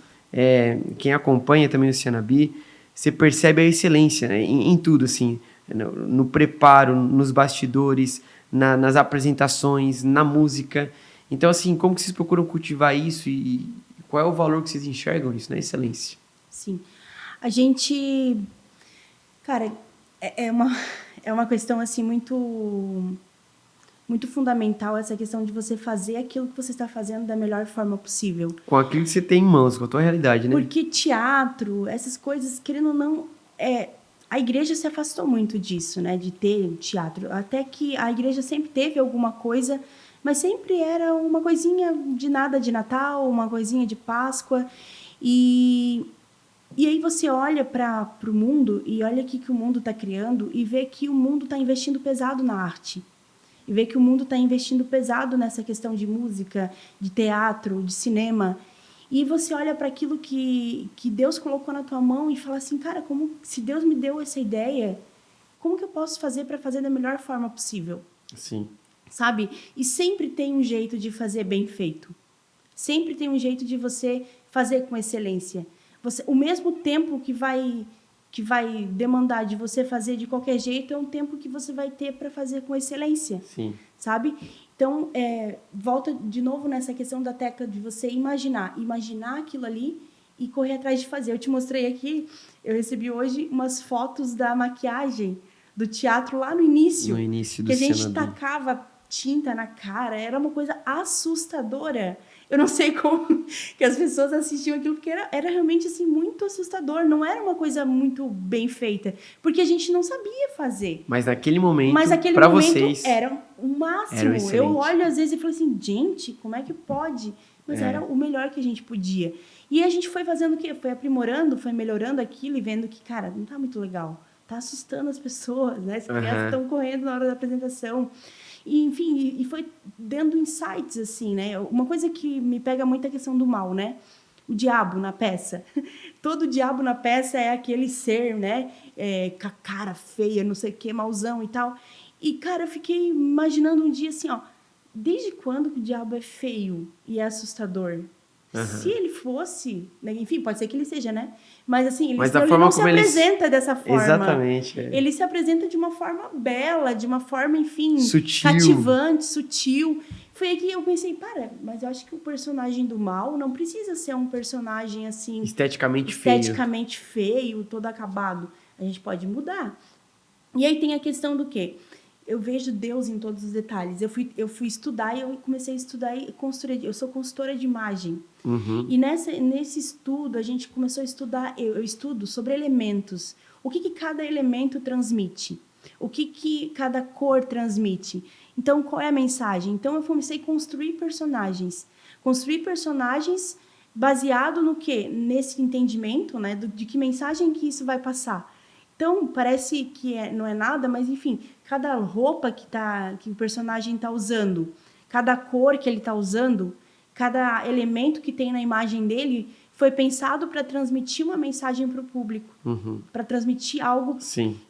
quem acompanha também o Cianabi, você percebe a excelência, né, em tudo, assim, no preparo, nos bastidores, nas apresentações, na música. Então, assim, como que vocês procuram cultivar isso e qual é o valor que vocês enxergam nisso, na excelência? Sim. A gente... Cara, é uma questão, assim, muito fundamental, essa questão de você fazer aquilo que você está fazendo da melhor forma possível. Com aquilo que você tem em mãos, com a tua realidade, né? Porque teatro, essas coisas, querendo ou não... a igreja se afastou muito disso, né? De ter teatro. Até que a igreja sempre teve alguma coisa... Mas sempre era uma coisinha de nada de Natal, uma coisinha de Páscoa. E aí você olha para o mundo e olha o que o mundo está criando e vê que o mundo está investindo pesado na arte. E vê que o mundo está investindo pesado nessa questão de música, de teatro, de cinema. E você olha para aquilo que Deus colocou na tua mão e fala assim, cara, se Deus me deu essa ideia, como que eu posso fazer para fazer da melhor forma possível? Sim. Sabe? E sempre tem um jeito de fazer bem feito. Sempre tem um jeito de você fazer com excelência. O mesmo tempo que vai demandar de você fazer de qualquer jeito é um tempo que você vai ter para fazer com excelência. Sim. Sabe? Então, volta de novo nessa questão da tecla de você imaginar aquilo ali e correr atrás de fazer. Eu te mostrei aqui, eu recebi hoje umas fotos da maquiagem do teatro lá no início. No início do que a gente Cianabi. tacava tinta na cara, era uma coisa assustadora. Eu não sei como que as pessoas assistiam aquilo, porque era realmente assim, muito assustador. Não era uma coisa muito bem feita, porque a gente não sabia fazer. Mas naquele momento, para vocês, era o máximo. era excelente. Eu olho às vezes e falo assim, gente, como é que pode? Mas era o melhor que a gente podia. E a gente foi fazendo o quê? Foi aprimorando, foi melhorando aquilo e vendo que, cara, não tá muito legal. Tá assustando as pessoas, né? As crianças estão correndo na hora da apresentação. E, enfim, e foi dando insights, assim, né? Uma coisa que me pega muito é a questão do mal, né? O diabo na peça. Todo diabo na peça é aquele ser, né? Com a cara feia, não sei o quê, mauzão e tal. E, cara, eu fiquei imaginando um dia assim, ó. Desde quando que o diabo é feio e é assustador? Se ele fosse... Né? Enfim, pode ser que ele seja, né? Mas, assim, ele não se apresenta dessa forma. Exatamente. Ele se apresenta de uma forma bela, de uma forma, enfim... Sutil. Cativante, sutil. Foi aí que eu pensei, mas eu acho que o personagem do mal não precisa ser um personagem, assim... Esteticamente feio, todo acabado. A gente pode mudar. E aí tem a questão do quê? Eu vejo Deus em todos os detalhes. Eu fui estudar e eu comecei a estudar e construir. Eu sou consultora de imagem. Uhum. E nesse estudo, a gente começou a estudar... Eu estudo sobre elementos. O que cada elemento transmite? O que cada cor transmite? Então, qual é a mensagem? Então, eu comecei a construir personagens. Construir personagens baseado no quê? Nesse entendimento, né, de que mensagem que isso vai passar. Então, parece que não é nada, mas, enfim, cada roupa que o personagem está usando, cada cor que ele está usando, cada elemento que tem na imagem dele foi pensado para transmitir uma mensagem para o público, para transmitir algo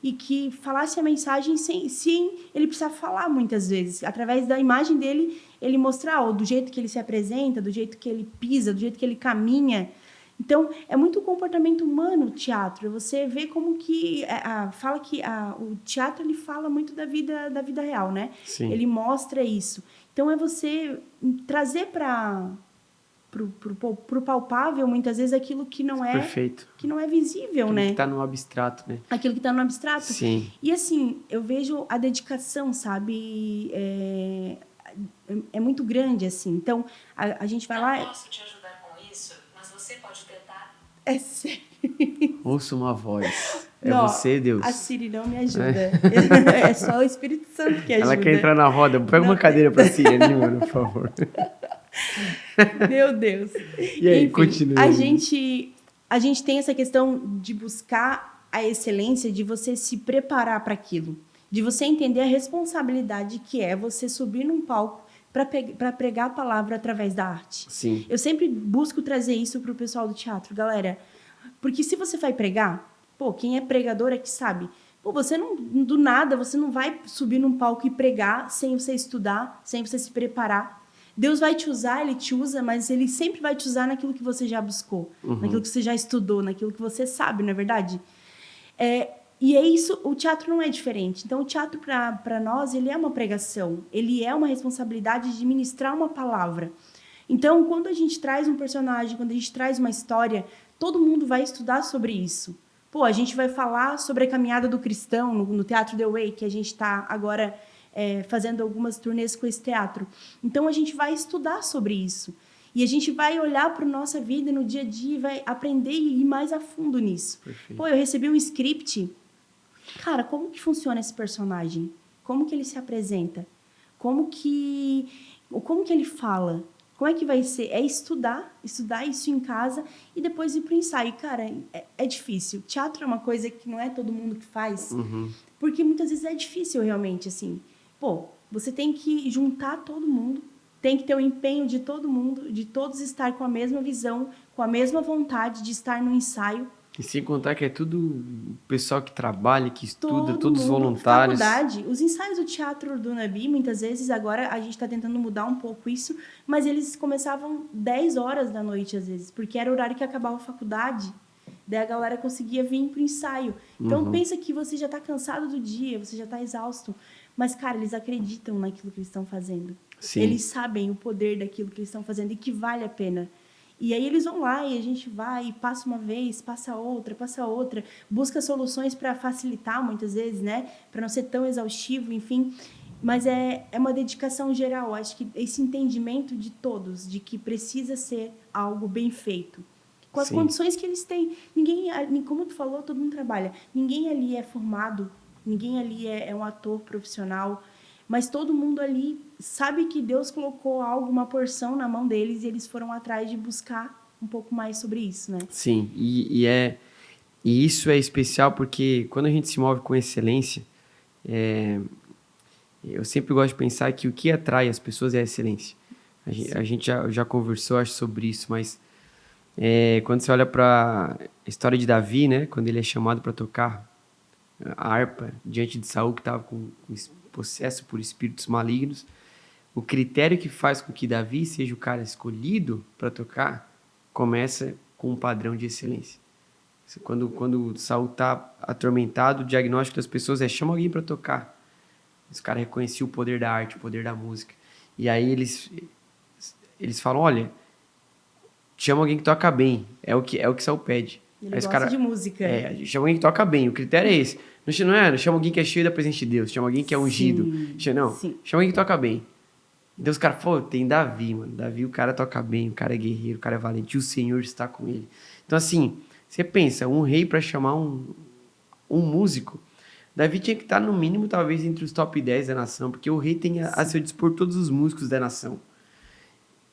e que falasse a mensagem sem ele precisar falar muitas vezes. Através da imagem dele, ele mostrar do jeito que ele se apresenta, do jeito que ele pisa, do jeito que ele caminha. Então, é muito o comportamento humano o teatro. Você vê como que... fala que o teatro ele fala muito da vida real, né? Sim. Ele mostra isso. Então, é você trazer para o palpável, muitas vezes, aquilo que não é... Perfeito. Que não é visível, aquilo né? Que está no abstrato, né? Aquilo que está no abstrato. Sim. E, assim, eu vejo a dedicação, sabe? É muito grande, assim. Então, a gente vai lá... Eu posso te ajudar com isso, mas você pode tentar. É sério. Ouça uma voz. É Não, você, Deus. A Siri não me ajuda. É só o Espírito Santo que ajuda. Ela quer entrar na roda. Pega uma cadeira pra Siri ali, mano, por favor. Meu Deus. E aí, continua. A gente tem essa questão de buscar a excelência, de você se preparar para aquilo. De você entender a responsabilidade que é você subir num palco para pregar a palavra através da arte. Sim. Eu sempre busco trazer isso para o pessoal do teatro, galera. Porque se você vai pregar, quem é pregador é que sabe. Você não, do nada, você não vai subir num palco e pregar sem você estudar, sem você se preparar. Deus vai te usar, Ele te usa, mas Ele sempre vai te usar naquilo que você já buscou, naquilo que você já estudou, naquilo que você sabe, não é verdade? E é isso, o teatro não é diferente. Então, o teatro, para nós, ele é uma pregação. Ele é uma responsabilidade de ministrar uma palavra. Então, quando a gente traz um personagem, quando a gente traz uma história, todo mundo vai estudar sobre isso. A gente vai falar sobre a caminhada do cristão no Teatro The Way, que a gente está agora fazendo algumas turnês com esse teatro. Então, a gente vai estudar sobre isso. E a gente vai olhar para a nossa vida no dia a dia e vai aprender e ir mais a fundo nisso. Perfeito. Eu recebi um script. Cara, como que funciona esse personagem? Como que ele se apresenta? Como que ele fala? Como é que vai ser? É estudar isso em casa e depois ir para o ensaio. Cara, é difícil. Teatro é uma coisa que não é todo mundo que faz, porque muitas vezes é difícil realmente, assim. Você tem que juntar todo mundo, tem que ter o empenho de todo mundo, de todos estar com a mesma visão, com a mesma vontade de estar no ensaio. E sem contar que é tudo o pessoal que trabalha, que estuda, Todo todos mundo, voluntários. Faculdade. Os ensaios do Teatro do Nabi, muitas vezes, agora a gente está tentando mudar um pouco isso, mas eles começavam 10 horas da noite, às vezes, porque era o horário que acabava a faculdade. Daí a galera conseguia vir para o ensaio. Então, pensa que você já está cansado do dia, você já está exausto. Mas, cara, eles acreditam naquilo que eles estão fazendo. Sim. Eles sabem o poder daquilo que eles estão fazendo e que vale a pena. E aí eles vão lá e a gente vai e passa uma vez, passa outra, busca soluções para facilitar muitas vezes, né? Para não ser tão exaustivo, enfim. Mas é uma dedicação geral. Acho que esse entendimento de todos, de que precisa ser algo bem feito. Com as condições que eles têm. Ninguém, como tu falou, todo mundo trabalha. Ninguém ali é formado, ninguém ali é um ator profissional. Mas todo mundo ali sabe que Deus colocou algo, uma porção na mão deles e eles foram atrás de buscar um pouco mais sobre isso, né? Sim, e isso é especial porque quando a gente se move com excelência, eu sempre gosto de pensar que o que atrai as pessoas é a excelência. A gente já conversou, acho, sobre isso, mas quando você olha para a história de Davi, né, quando ele é chamado para tocar a harpa diante de Saul, que estava com possesso por espíritos malignos, o critério que faz com que Davi seja o cara escolhido para tocar começa com um padrão de excelência. Quando Saul está atormentado, o diagnóstico das pessoas chama alguém para tocar. Os caras reconheciam o poder da arte, o poder da música. E aí eles falam, olha, chama alguém que toca bem, é o que Saul pede. Ele gosta de música. Chama alguém que toca bem, o critério é esse. Não chama alguém que é cheio da presença de Deus, chama alguém que é ungido. Chama alguém que toca bem. Então os caras falam, tem Davi, mano. Davi, o cara toca bem, o cara é guerreiro, o cara é valente, e o Senhor está com ele. Então assim, você pensa, um rei para chamar um músico, Davi tinha que estar no mínimo, talvez, entre os top 10 da nação, porque o rei tem a seu dispor todos os músicos da nação.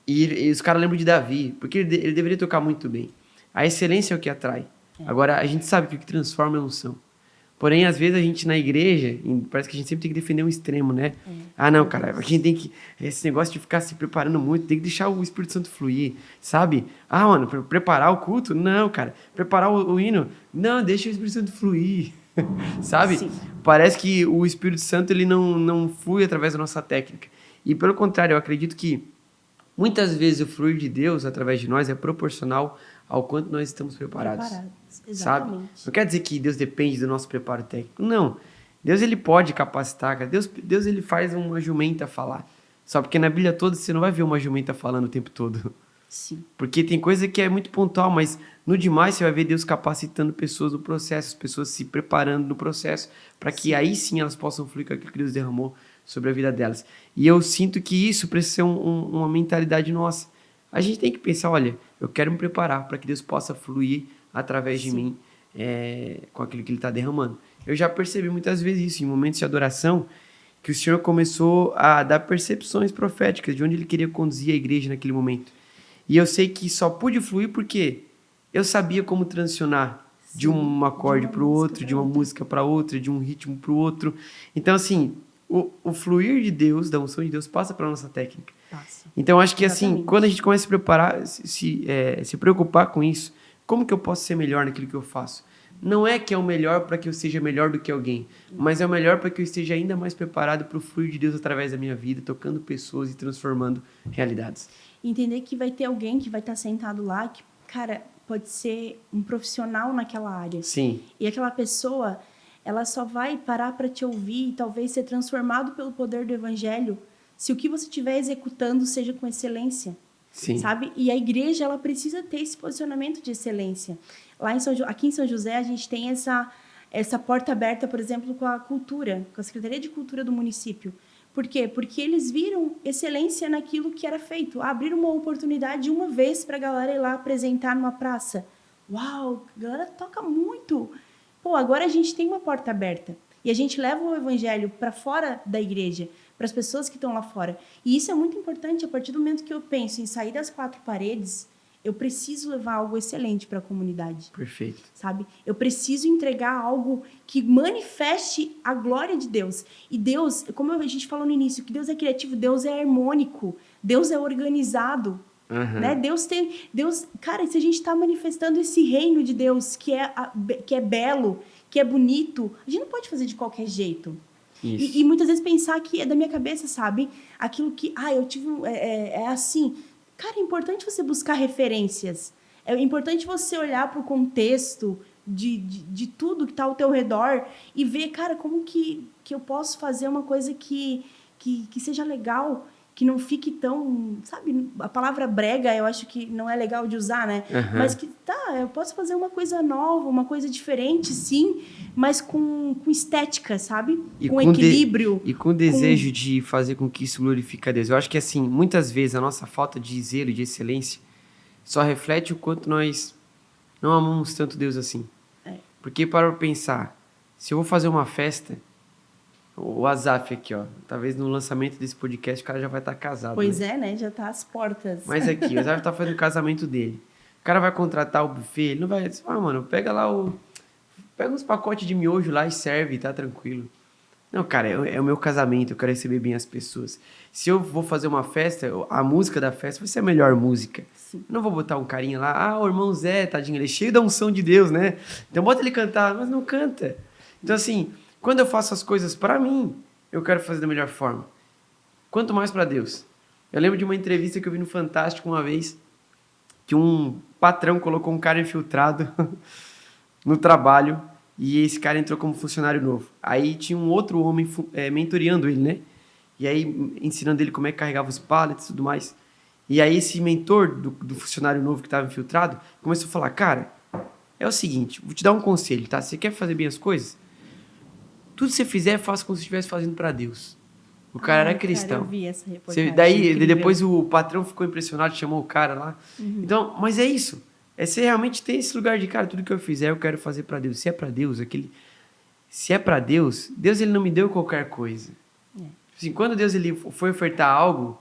E os caras lembram de Davi, porque ele deveria tocar muito bem. A excelência é o que atrai. Agora, a gente sabe que o que transforma é a unção. Porém, às vezes a gente na igreja, parece que a gente sempre tem que defender um extremo, né? Ah, não, cara, a gente tem que... Esse negócio de ficar se preparando muito, tem que deixar o Espírito Santo fluir, sabe? Ah, mano, preparar o culto? Não, cara. Preparar o hino? Não, deixa o Espírito Santo fluir, sabe? Sim. Parece que o Espírito Santo, ele não flui através da nossa técnica. E pelo contrário, eu acredito que muitas vezes o fluir de Deus através de nós é proporcional ao quanto nós estamos preparados. Sabe? Exatamente. Não quer dizer que Deus depende do nosso preparo técnico. Não. Deus, ele pode capacitar, cara. Deus ele faz uma jumenta falar. Só porque na Bíblia toda você não vai ver uma jumenta falando o tempo todo. Sim. Porque tem coisa que é muito pontual, mas no demais você vai ver Deus capacitando pessoas no processo, as pessoas se preparando no processo, para que aí sim elas possam fluir com aquilo que Deus derramou sobre a vida delas. E eu sinto que isso precisa ser uma mentalidade nossa. A gente tem que pensar, olha, eu quero me preparar para que Deus possa fluir através de mim com aquilo que Ele está derramando. Eu já percebi muitas vezes isso, em momentos de adoração, que o Senhor começou a dar percepções proféticas de onde Ele queria conduzir a igreja naquele momento. E eu sei que só pude fluir porque eu sabia como transicionar de um acorde para o outro, de uma música para outra, de um ritmo para o outro. Então, assim, o fluir de Deus, da unção de Deus, passa para a nossa técnica. Passa. Então, acho que Exatamente. assim, quando a gente começa a se preparar, se preocupar com isso, como que eu posso ser melhor naquilo que eu faço? Não é que é o melhor para que eu seja melhor do que alguém, mas é o melhor para que eu esteja ainda mais preparado para o fluir de Deus através da minha vida, tocando pessoas e transformando realidades. Entender que vai ter alguém que vai estar sentado lá que, cara, pode ser um profissional naquela área. Sim. E aquela pessoa, ela só vai parar para te ouvir e talvez ser transformado pelo poder do evangelho se o que você estiver executando seja com excelência. Sim. Sabe? E a igreja, ela precisa ter esse posicionamento de excelência. Aqui em São José, a gente tem essa porta aberta, por exemplo, com a cultura, com a Secretaria de Cultura do município. Por quê? Porque eles viram excelência naquilo que era feito. Abriram uma oportunidade uma vez para a galera ir lá apresentar numa praça. Uau, a galera toca muito. Pô, agora a gente tem uma porta aberta. E a gente leva o evangelho para fora da igreja, para as pessoas que estão lá fora. E isso é muito importante. A partir do momento que eu penso em sair das quatro paredes, eu preciso levar algo excelente para a comunidade. Perfeito. Sabe? Eu preciso entregar algo que manifeste a glória de Deus. E Deus, como a gente falou no início, que Deus é criativo, Deus é harmônico, Deus é organizado. Uhum. Né? Cara, se a gente está manifestando esse reino de Deus que é belo, que é bonito, a gente não pode fazer de qualquer jeito. E muitas vezes pensar que é da minha cabeça, sabe? Aquilo que, eu tive, é assim. Cara, é importante você buscar referências. É importante você olhar para o contexto de tudo que está ao teu redor e ver, cara, como que eu posso fazer uma coisa que seja legal, que não fique tão... Sabe, a palavra brega eu acho que não é legal de usar, né? Uhum. Mas que, eu posso fazer uma coisa nova, uma coisa diferente, sim, mas com estética, sabe? Com equilíbrio. E com desejo de fazer com que isso glorifique a Deus. Eu acho que, assim, muitas vezes a nossa falta de zelo, de excelência, só reflete o quanto nós não amamos tanto Deus assim. Porque, para pensar, se eu vou fazer uma festa, o Azaf aqui, ó, talvez no lançamento desse podcast o cara já vai estar casado. Pois né? né? Já tá às portas. Mas aqui, o Azaf tá fazendo o casamento dele. O cara vai contratar o buffet, ele não vai dizer, mano, pega uns pacotes de miojo lá e serve, tá tranquilo. Não, cara, é o meu casamento, eu quero receber bem as pessoas. Se eu vou fazer uma festa, a música da festa vai ser a melhor música. Sim. Eu não vou botar um carinha lá, o irmão Zé, tadinho, ele é cheio da unção de Deus, né? Então bota ele cantar, mas não canta. Então, assim, quando eu faço as coisas pra mim, eu quero fazer da melhor forma. Quanto mais pra Deus. Eu lembro de uma entrevista que eu vi no Fantástico uma vez, que um patrão colocou um cara infiltrado no trabalho, e esse cara entrou como funcionário novo. Aí tinha um outro homem mentoreando ele, né? E aí ensinando ele como é que carregava os pallets e tudo mais. E aí esse mentor do funcionário novo que estava infiltrado começou a falar, cara, é o seguinte, vou te dar um conselho, tá? Você quer fazer bem as coisas? Tudo que você fizer, faça como se estivesse fazendo para Deus. O cara era cristão. Cara, eu vi essa reportagem. Daí, incrível. depois o patrão ficou impressionado, chamou o cara lá. Uhum. Então, mas é isso. Você realmente tem esse lugar de, cara, tudo que eu fizer, eu quero fazer para Deus. Se é para Deus, se é para Deus, Deus ele não me deu qualquer coisa. Assim, quando Deus ele foi ofertar algo,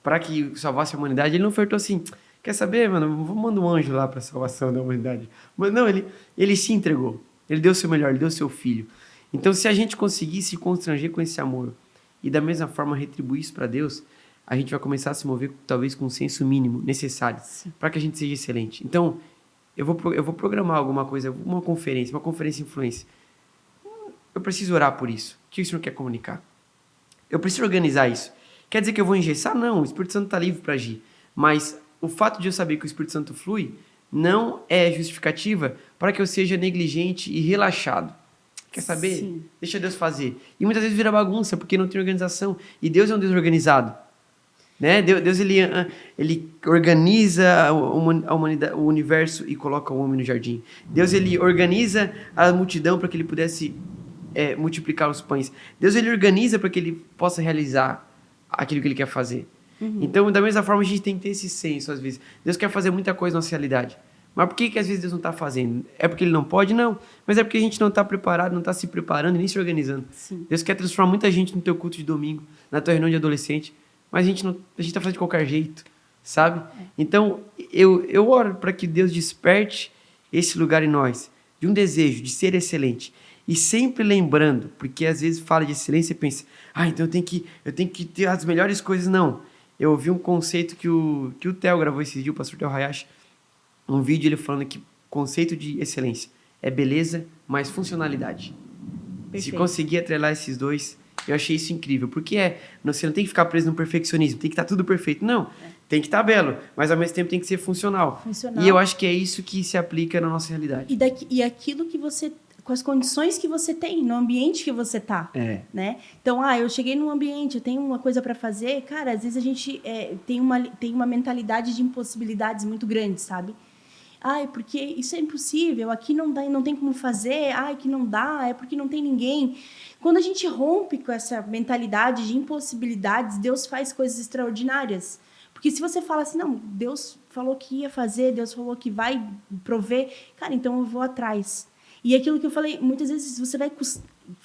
para que salvasse a humanidade, ele não ofertou assim, quer saber, mano, vou mandar um anjo lá para a salvação da humanidade. Mas não, ele se entregou. Ele deu o seu melhor, ele deu o seu filho. Então, se a gente conseguir se constranger com esse amor e da mesma forma retribuir isso para Deus, a gente vai começar a se mover talvez com o senso mínimo necessário para que a gente seja excelente. Então, eu vou programar alguma coisa, uma conferência influência. Eu preciso orar por isso. O que o Senhor quer comunicar? Eu preciso organizar isso. Quer dizer que eu vou engessar? Não, o Espírito Santo está livre para agir. Mas o fato de eu saber que o Espírito Santo flui não é justificativa para que eu seja negligente e relaxado. Quer saber? Sim. Deixa Deus fazer. E muitas vezes vira bagunça, porque não tem organização. E Deus é um Deus organizado. Né? Deus ele organiza a humanidade, o universo e coloca o homem no jardim. Deus ele organiza a multidão para que ele pudesse multiplicar os pães. Deus ele organiza para que ele possa realizar aquilo que ele quer fazer. Então, da mesma forma, a gente tem que ter esse senso às vezes. Deus quer fazer muita coisa na nossa realidade. Mas por que às vezes Deus não está fazendo? É porque ele não pode? Não. Mas é porque a gente não está preparado, não está se preparando e nem se organizando. Sim. Deus quer transformar muita gente no teu culto de domingo, na tua reunião de adolescente, mas a gente está fazendo de qualquer jeito, sabe? Então, eu oro para que Deus desperte esse lugar em nós, de um desejo de ser excelente. E sempre lembrando, porque às vezes fala de excelência e pensa, então eu tenho que ter as melhores coisas. Não. Eu ouvi um conceito que o Theo gravou esse dia, o pastor Theo Hayashi, um vídeo ele falando que o conceito de excelência é beleza mais funcionalidade. Perfeito. Se conseguir atrelar esses dois, eu achei isso incrível. Porque você não tem que ficar preso no perfeccionismo, tem que estar tudo perfeito. Não, tem que estar belo, mas ao mesmo tempo tem que ser funcional. E eu acho que é isso que se aplica na nossa realidade. E aquilo que você... com as condições que você tem, no ambiente que você tá, né? Então, eu cheguei num ambiente, eu tenho uma coisa para fazer, cara, às vezes a gente tem uma mentalidade de impossibilidades muito grande, sabe? Porque isso é impossível, aqui não dá, não tem como fazer, que não dá, é porque não tem ninguém. Quando a gente rompe com essa mentalidade de impossibilidades, Deus faz coisas extraordinárias. Porque se você fala assim, não, Deus falou que ia fazer, Deus falou que vai prover, cara, então eu vou atrás. E aquilo que eu falei, muitas vezes você vai...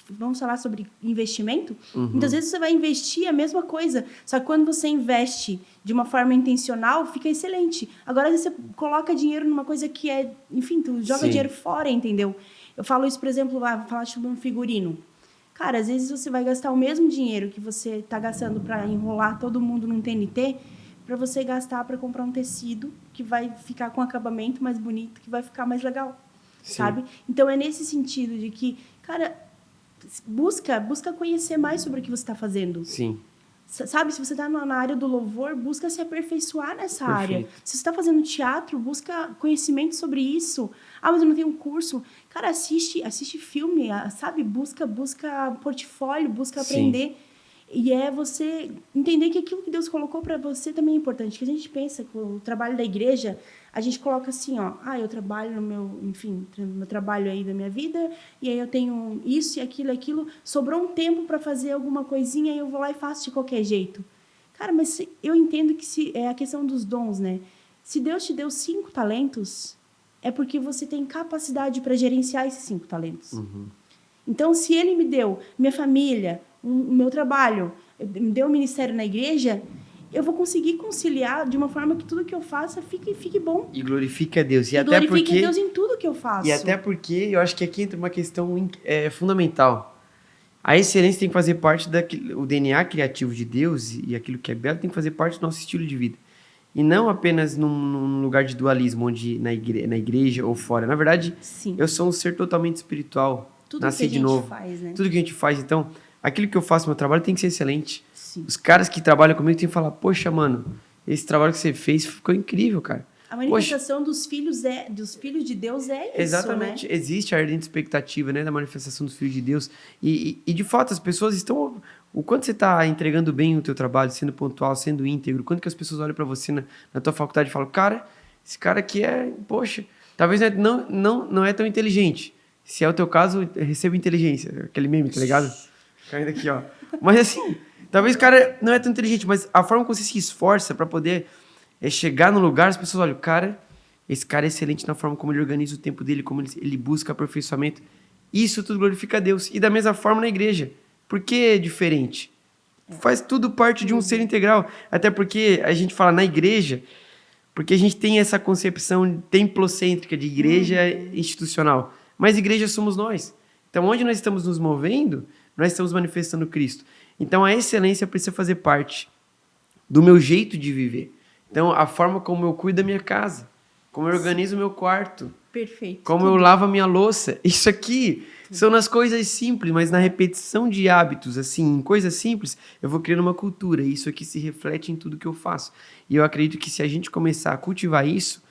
Vamos falar sobre investimento? Muitas vezes você vai investir a mesma coisa, só que quando você investe de uma forma intencional, fica excelente. Agora, às vezes, você coloca dinheiro numa coisa que enfim, tu joga dinheiro fora, entendeu? Eu falo isso, por exemplo, vou falar sobre um figurino. Cara, às vezes você vai gastar o mesmo dinheiro que você está gastando para enrolar todo mundo num TNT, para você gastar para comprar um tecido que vai ficar com acabamento mais bonito, que vai ficar mais legal. Sim. Sabe? Então, é nesse sentido de que, cara, busca conhecer mais sobre o que você está fazendo. Sim. Sabe, se você está na área do louvor, busca se aperfeiçoar nessa área. Se você está fazendo teatro, busca conhecimento sobre isso. Mas eu não tenho um curso. Cara, assiste filme, sabe? Busca portfólio, busca aprender. E você entender que aquilo que Deus colocou para você também é importante. Que a gente pensa que o trabalho da igreja, a gente coloca assim, eu trabalho no meu trabalho aí da minha vida, e aí eu tenho isso e aquilo, sobrou um tempo para fazer alguma coisinha, e eu vou lá e faço de qualquer jeito. Cara, mas eu entendo que é a questão dos dons, né? Se Deus te deu 5 talentos, é porque você tem capacidade para gerenciar esses 5 talentos. Então, se Ele me deu minha família, o meu trabalho, me deu um ministério na igreja, eu vou conseguir conciliar de uma forma que tudo que eu faça fique bom. E glorifique a Deus. E glorifique a Deus em tudo que eu faço. E até porque eu acho que aqui entra uma questão fundamental. A excelência tem que fazer parte o DNA criativo de Deus e aquilo que é belo tem que fazer parte do nosso estilo de vida. E não apenas num lugar de dualismo, onde na igreja ou fora. Na verdade, eu sou um ser totalmente espiritual. Tudo nasci que a de gente novo. faz, né? Tudo que a gente faz. Então, aquilo que eu faço no meu trabalho tem que ser excelente. Sim. Os caras que trabalham comigo têm que falar, poxa, mano, esse trabalho que você fez ficou incrível, cara. A manifestação dos filhos de Deus é isso, exatamente, né? Existe a ardente expectativa, né, da manifestação dos filhos de Deus. E de fato, as pessoas estão... O quanto você está entregando bem o teu trabalho, sendo pontual, sendo íntegro, quanto que as pessoas olham para você na tua faculdade e falam, cara, esse cara aqui poxa, talvez não é tão inteligente. Se é o teu caso, receba inteligência. Aquele meme, tá ligado? Caindo aqui, ó. Mas assim, talvez o cara não é tão inteligente, mas a forma como você se esforça para poder chegar no lugar, as pessoas olham, esse cara é excelente na forma como ele organiza o tempo dele, como ele busca aperfeiçoamento. Isso tudo glorifica a Deus. E da mesma forma na igreja. Por que é diferente? faz tudo parte de um ser integral. Até porque a gente fala na igreja, porque a gente tem essa concepção templocêntrica de igreja institucional. Mas igreja somos nós. Então, onde nós estamos nos movendo, nós estamos manifestando Cristo. Então, a excelência precisa fazer parte do meu jeito de viver. Então, a forma como eu cuido da minha casa, como eu organizo o meu quarto, Perfeito. como eu lavo a minha louça. Isso aqui são nas coisas simples, mas na repetição de hábitos, assim, em coisas simples, eu vou criando uma cultura. E isso aqui se reflete em tudo que eu faço. E eu acredito que se a gente começar a cultivar isso,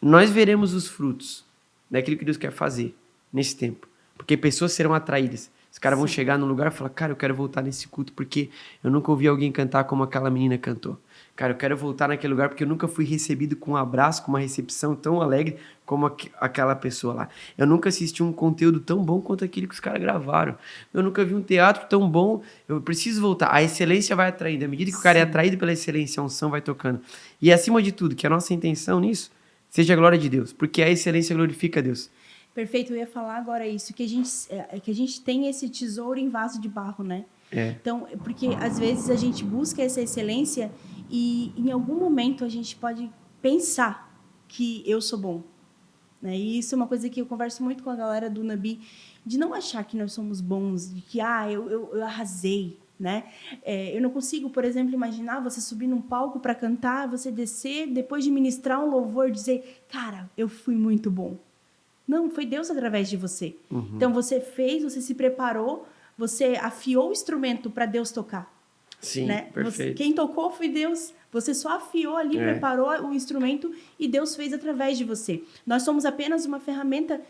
nós veremos os frutos daquilo que Deus quer fazer nesse tempo. Porque pessoas serão atraídas. Os caras vão chegar num lugar e falar, cara, eu quero voltar nesse culto porque eu nunca ouvi alguém cantar como aquela menina cantou. Cara, eu quero voltar naquele lugar porque eu nunca fui recebido com um abraço, com uma recepção tão alegre como aquela pessoa lá. Eu nunca assisti um conteúdo tão bom quanto aquele que os caras gravaram. Eu nunca vi um teatro tão bom. Eu preciso voltar. A excelência vai atraindo. À medida que o cara é atraído pela excelência, a unção vai tocando. E acima de tudo, que a nossa intenção nisso seja a glória de Deus. Porque a excelência glorifica a Deus. Perfeito, eu ia falar agora isso, que a gente tem esse tesouro em vaso de barro, né? Então, porque às vezes a gente busca essa excelência e em algum momento a gente pode pensar que eu sou bom, né? E isso é uma coisa que eu converso muito com a galera do Nabi, de não achar que nós somos bons, de que eu arrasei, né? Eu não consigo, por exemplo, imaginar você subir num palco para cantar, você descer, depois de ministrar um louvor, dizer, cara, eu fui muito bom. Não, foi Deus através de você. Então, você fez, você se preparou, você afiou o instrumento para Deus tocar. Sim, né? perfeito. Quem tocou foi Deus. Você só afiou ali, preparou o instrumento e Deus fez através de você. Nós somos apenas uma ferramenta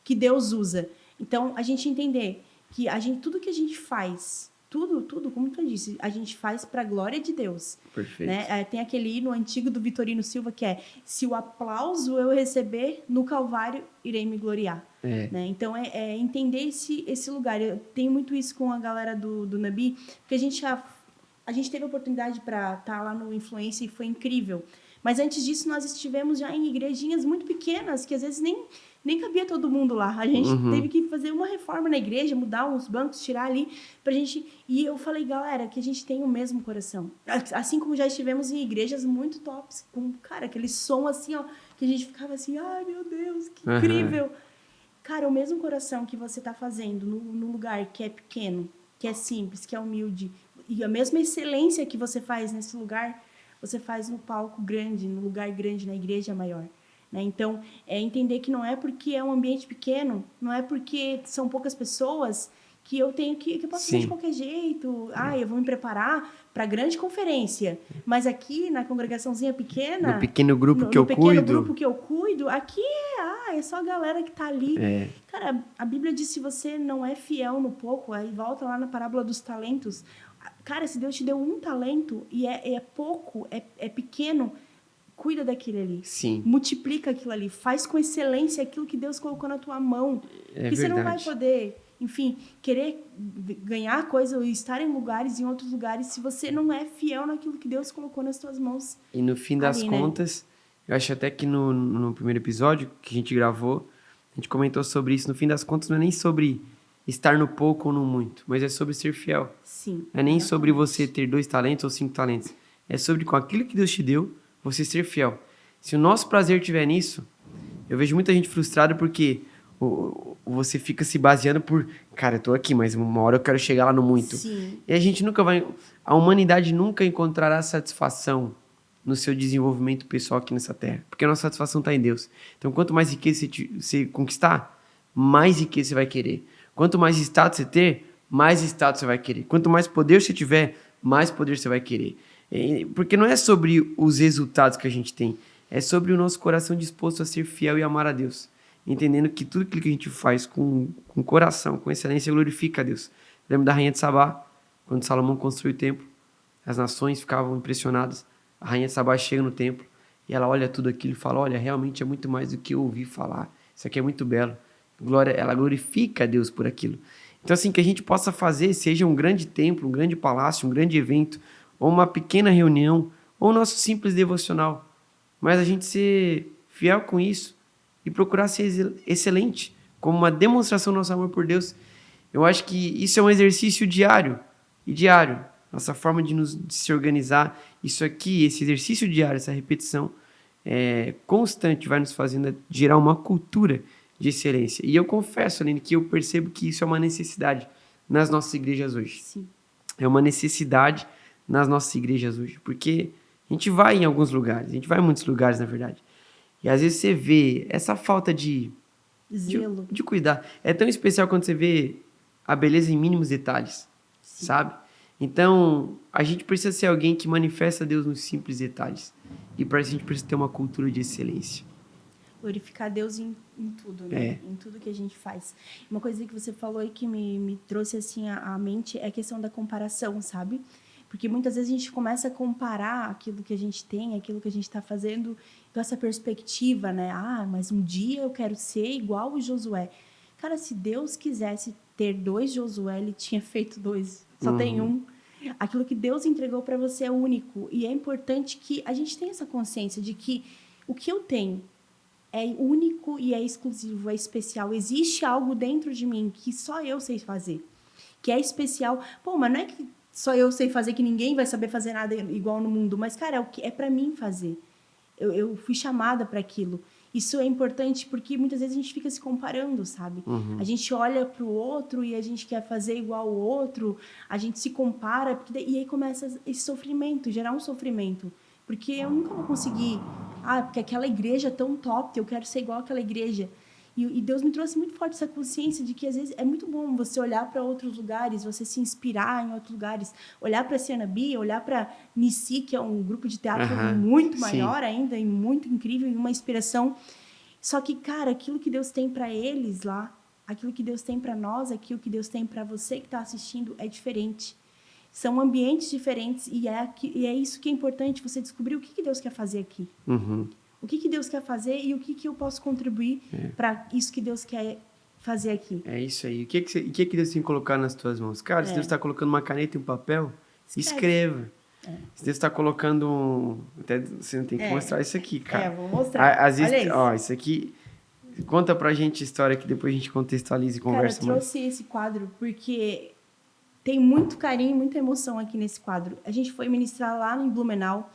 que Deus usa. Então, a gente entender que tudo que a gente faz, tudo, como tu disse, a gente faz para a glória de Deus. Perfeito. Né? Tem aquele hino antigo do Vitorino Silva que é: se o aplauso eu receber, no Calvário irei me gloriar. Né? Então, entender esse lugar. Eu tenho muito isso com a galera do Nabi, porque a gente teve a oportunidade para estar lá no Influência e foi incrível. Mas antes disso, nós estivemos já em igrejinhas muito pequenas, que às vezes nem cabia todo mundo lá. A gente teve que fazer uma reforma na igreja, mudar uns bancos, tirar ali pra gente. E eu falei, galera, que a gente tem o mesmo coração. Assim como já estivemos em igrejas muito tops, com, cara, aquele som assim, ó, que a gente ficava assim, ai meu Deus, que incrível. Cara, o mesmo coração que você tá fazendo no lugar que é pequeno, que é simples, que é humilde, e a mesma excelência que você faz nesse lugar, você faz no palco grande, no lugar grande, na igreja maior. Né? Então, entender que não é porque é um ambiente pequeno, não é porque são poucas pessoas que eu tenho que eu posso fazer de qualquer jeito. Eu vou me preparar para grande conferência. Mas aqui, na congregaçãozinha pequena... No pequeno grupo que eu cuido. No pequeno grupo que eu cuido, aqui é só a galera que tá ali. Cara, a Bíblia diz, se você não é fiel no pouco, aí volta lá na parábola dos talentos. Cara, se Deus te deu um talento e é pouco, é pequeno, cuida daquilo ali. Sim. Multiplica aquilo ali. Faz com excelência aquilo que Deus colocou na tua mão. Porque você não vai poder, enfim, querer ganhar coisa ou estar em outros lugares, se você não é fiel naquilo que Deus colocou nas tuas mãos. E no fim das contas, eu acho até que no primeiro episódio que a gente gravou, a gente comentou sobre isso. No fim das contas, não é nem sobre estar no pouco ou no muito, mas é sobre ser fiel. Sim. Não é nem sobre você ter 2 talentos ou 5 talentos. É sobre com aquilo que Deus te deu, você ser fiel. Se o nosso prazer estiver nisso, eu vejo muita gente frustrada porque você fica se baseando por, cara, eu tô aqui, mas uma hora eu quero chegar lá no muito. Sim. E a humanidade nunca encontrará satisfação no seu desenvolvimento pessoal aqui nessa terra, porque a nossa satisfação está em Deus. Então, quanto mais riqueza você conquistar, mais riqueza você vai querer. Quanto mais status você ter, mais status você vai querer. Quanto mais poder você tiver, mais poder você vai querer. Porque não é sobre os resultados que a gente tem, é sobre o nosso coração disposto a ser fiel e amar a Deus. Entendendo que tudo aquilo que a gente faz com coração, com excelência, glorifica a Deus. Lembro da rainha de Sabá, quando Salomão construiu o templo, as nações ficavam impressionadas. A rainha de Sabá chega no templo e ela olha tudo aquilo e fala, olha, realmente é muito mais do que eu ouvi falar. Isso aqui é muito belo. Ela glorifica a Deus por aquilo. Então, assim, que a gente possa fazer, seja um grande templo, um grande palácio, um grande evento, ou uma pequena reunião, ou o nosso simples devocional. Mas a gente ser fiel com isso e procurar ser excelente, como uma demonstração do nosso amor por Deus. Eu acho que isso é um exercício diário e diário. Nossa forma de se organizar, isso aqui, esse exercício diário, essa repetição constante vai nos fazendo gerar uma cultura de excelência. E eu confesso, Aline, que eu percebo que isso é uma necessidade nas nossas igrejas hoje. Sim. É uma necessidade nas nossas igrejas hoje, porque a gente vai em alguns lugares, a gente vai em muitos lugares, na verdade, e às vezes você vê essa falta de Zelo. de cuidar. É tão especial quando você vê a beleza em mínimos detalhes, sabe? Então, a gente precisa ser alguém que manifesta Deus nos simples detalhes. E para isso a gente precisa ter uma cultura de excelência. Glorificar Deus em tudo, né? Em tudo que a gente faz. Uma coisa que você falou aí que me trouxe assim à mente é a questão da comparação, sabe? Porque muitas vezes a gente começa a comparar aquilo que a gente tem, aquilo que a gente está fazendo, com essa perspectiva, né? Ah, mas um dia eu quero ser igual o Josué. Cara, se Deus quisesse ter 2 Josué, ele tinha feito 2. Só tem um. Aquilo que Deus entregou para você é único. E é importante que a gente tenha essa consciência de que o que eu tenho é único e é exclusivo, é especial. Existe algo dentro de mim que só eu sei fazer, que é especial. Pô, mas não é que só eu sei fazer, que ninguém vai saber fazer nada igual no mundo, mas, cara, é o que é para mim fazer. Eu fui chamada para aquilo. Isso é importante porque muitas vezes a gente fica se comparando, sabe? A gente olha para o outro e a gente quer fazer igual o outro, a gente se compara, e aí começa esse sofrimento, gerar um sofrimento. Porque eu nunca vou conseguir, porque aquela igreja é tão top, eu quero ser igual àquela igreja. E Deus me trouxe muito forte essa consciência de que, às vezes, é muito bom você olhar para outros lugares, você se inspirar em outros lugares, olhar para a Cianabia, olhar para Nissi, que é um grupo de teatro muito maior ainda e muito incrível, e uma inspiração. Só que, cara, aquilo que Deus tem para eles lá, aquilo que Deus tem para nós, aquilo que Deus tem para você que está assistindo é diferente. São ambientes diferentes e é isso que é importante, você descobrir o que Deus quer fazer aqui. O que Deus quer fazer e o que eu posso contribuir para isso que Deus quer fazer aqui. É isso aí. O que Deus tem que colocar nas tuas mãos? Cara, se Deus está colocando uma caneta e um papel, escreva. Se Deus está colocando até você não tem que mostrar isso aqui, cara. Vou mostrar. Às vezes, isso aqui... Conta pra gente a história que depois a gente contextualiza e conversa mais. Cara, eu trouxe esse quadro porque tem muito carinho, muita emoção aqui nesse quadro. A gente foi ministrar lá em Blumenau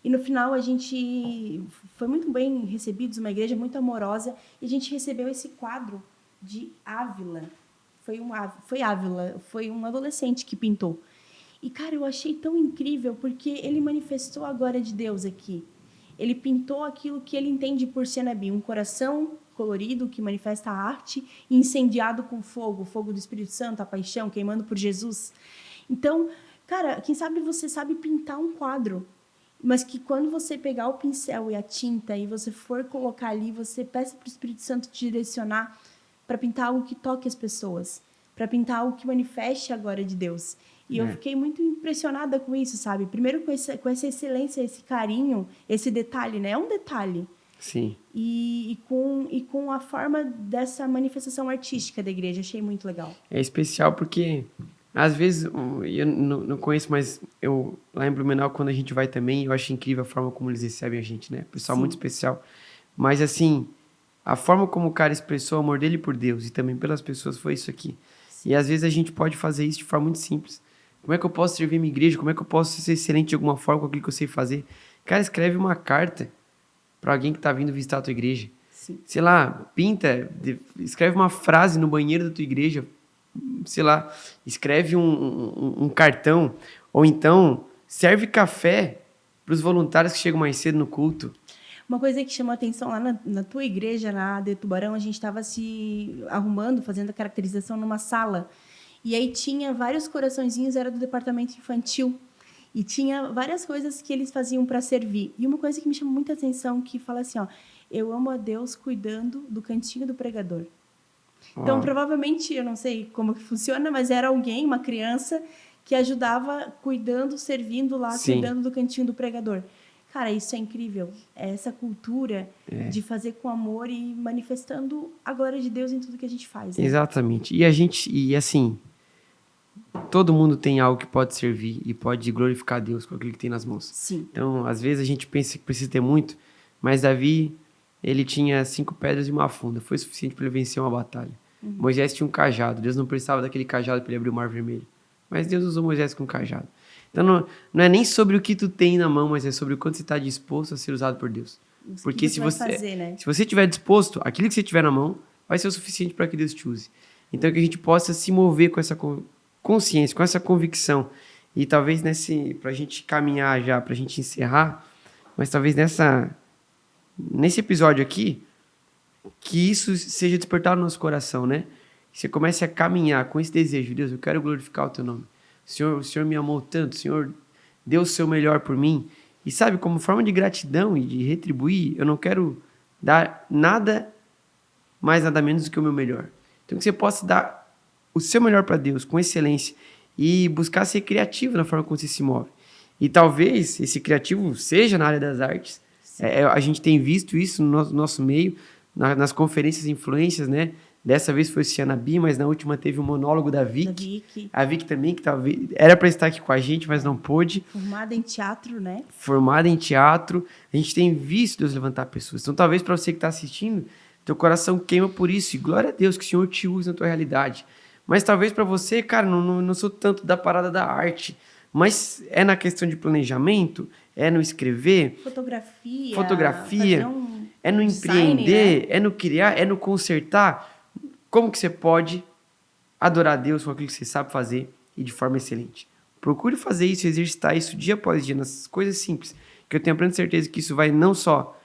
e no final a gente foi muito bem recebidos, uma igreja muito amorosa, e a gente recebeu esse quadro de Ávila. Foi Ávila, foi um adolescente que pintou. E, cara, eu achei tão incrível porque ele manifestou a glória de Deus aqui. Ele pintou aquilo que ele entende por Cianabim, um coração colorido que manifesta a arte, incendiado com fogo, o fogo do Espírito Santo, a paixão, queimando por Jesus. Então, cara, quem sabe você sabe pintar um quadro, mas que quando você pegar o pincel e a tinta e você for colocar ali, você peça para o Espírito Santo te direcionar para pintar algo que toque as pessoas, para pintar algo que manifeste a glória de Deus. E eu fiquei muito impressionada com isso, sabe? Primeiro com essa excelência, esse carinho, esse detalhe, né? É um detalhe. Sim. E com a forma dessa manifestação artística da igreja. Achei muito legal. É especial porque, às vezes, eu não conheço, mas lá em Blumenau, quando a gente vai também, eu acho incrível a forma como eles recebem a gente, né? Pessoal muito especial. Mas, assim, a forma como o cara expressou o amor dele por Deus e também pelas pessoas foi isso aqui. Sim. E, às vezes, a gente pode fazer isso de forma muito simples. Como é que eu posso servir minha igreja? Como é que eu posso ser excelente de alguma forma com aquilo que eu sei fazer? Cara, escreve uma carta para alguém que está vindo visitar a tua igreja. Sim. Sei lá, escreve uma frase no banheiro da tua igreja. Sei lá, escreve um cartão. Ou então, serve café para os voluntários que chegam mais cedo no culto. Uma coisa que chamou a atenção lá na tua igreja, na de Tubarão, a gente estava se arrumando, fazendo a caracterização numa sala. E aí tinha vários coraçõezinhos, era do departamento infantil. E tinha várias coisas que eles faziam para servir. E uma coisa que me chamou muita atenção, que fala assim, eu amo a Deus cuidando do cantinho do pregador. Então, provavelmente, eu não sei como que funciona, mas era alguém, uma criança, que ajudava cuidando, servindo lá, cuidando do cantinho do pregador. Cara, isso é incrível. É essa cultura de fazer com amor e manifestando a glória de Deus em tudo que a gente faz. Né? Exatamente. E assim... Todo mundo tem algo que pode servir e pode glorificar Deus com aquilo que tem nas mãos. Sim. Então, às vezes a gente pensa que precisa ter muito, mas Davi, ele tinha 5 pedras e uma funda. Foi suficiente para ele vencer uma batalha. Moisés tinha um cajado. Deus não precisava daquele cajado para ele abrir o Mar Vermelho. mas Deus usou Moisés com cajado. Então não é nem sobre o que tu tem na mão, mas é sobre o quanto você está disposto a ser usado por Deus. Porque se você fazer, né? se você estiver disposto, aquilo que você tiver na mão vai ser o suficiente para que Deus te use. Então que a gente possa se mover com essa consciência, com essa convicção. E talvez para a gente caminhar já, para a gente encerrar, mas talvez nesse episódio aqui, que isso seja despertado no nosso coração, né? Que você comece a caminhar com esse desejo. Deus, eu quero glorificar o teu nome. O Senhor me amou tanto, o Senhor deu o seu melhor por mim. E sabe, como forma de gratidão e de retribuir, eu não quero dar nada mais, nada menos do que o meu melhor. Então que você possa dar o seu melhor para Deus, com excelência, e buscar ser criativo na forma como você se move. E talvez esse criativo seja na área das artes. A gente tem visto isso no nosso meio, nas conferências influências, né? Dessa vez foi o Cianabi, mas na última teve o monólogo da Vicky. A Vicky também, que talvez era para estar aqui com a gente, mas não pôde. Formada em teatro, né? Formada em teatro. A gente tem visto Deus levantar pessoas. Então talvez para você que está assistindo, teu coração queima por isso. E glória a Deus que o Senhor te use na tua realidade. Mas talvez para você, cara, não sou tanto da parada da arte. Mas é na questão de planejamento, é no escrever. Fotografia. É no empreender, né? É no criar, é no consertar. Como que você pode adorar a Deus com aquilo que você sabe fazer e de forma excelente? Procure fazer isso, exercitar isso dia após dia, nas coisas simples, que eu tenho plena certeza que isso vai não só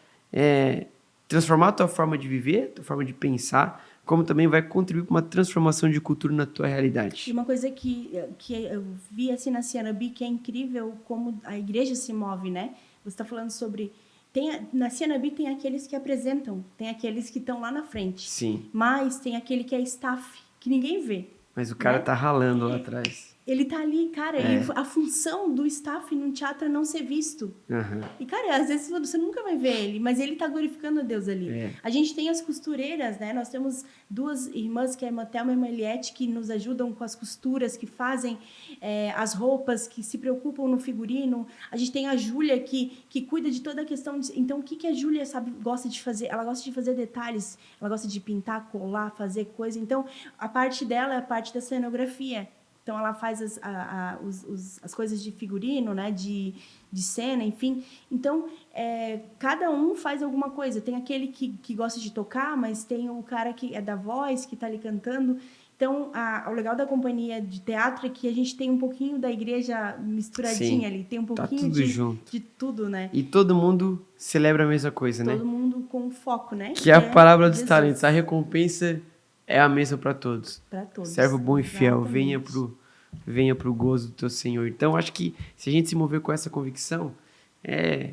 transformar a tua forma de viver, a tua forma de pensar, como também vai contribuir para uma transformação de cultura na tua realidade. E uma coisa que eu vi assim na Cianabi, que é incrível como a igreja se move, né? Você está falando sobre... na Cianabi tem aqueles que apresentam, tem aqueles que estão lá na frente. Sim. Mas tem aquele que é staff, que ninguém vê. Mas o cara, né, tá ralando lá atrás. Ele tá ali, cara, e a função do staff num teatro é não ser visto. Uhum. E, cara, às vezes você nunca vai ver ele, mas ele tá glorificando a Deus ali. A gente tem as costureiras, né? Nós temos duas irmãs, que é a Thelma e a Mariette, que nos ajudam com as costuras, que fazem as roupas, que se preocupam no figurino. A gente tem a Júlia, que cuida de toda a questão. Então, o que a Júlia gosta de fazer? Ela gosta de fazer detalhes, ela gosta de pintar, colar, fazer coisa. Então, a parte dela é a parte da cenografia. Então, ela faz as coisas de figurino, né? de cena, enfim. Então, cada um faz alguma coisa. Tem aquele que gosta de tocar, mas tem o cara que é da voz, que está ali cantando. Então, o legal da companhia de teatro é que a gente tem um pouquinho da igreja misturadinha. Sim, ali. Tem um pouquinho de tudo, né? E todo mundo celebra a mesma coisa, né? Todo mundo com foco, né? Que é a parábola dos talentos. A recompensa é a mesma para todos. Para todos. Servo bom e fiel, venha pro gozo do teu Senhor. Então, acho que se a gente se mover com essa convicção, a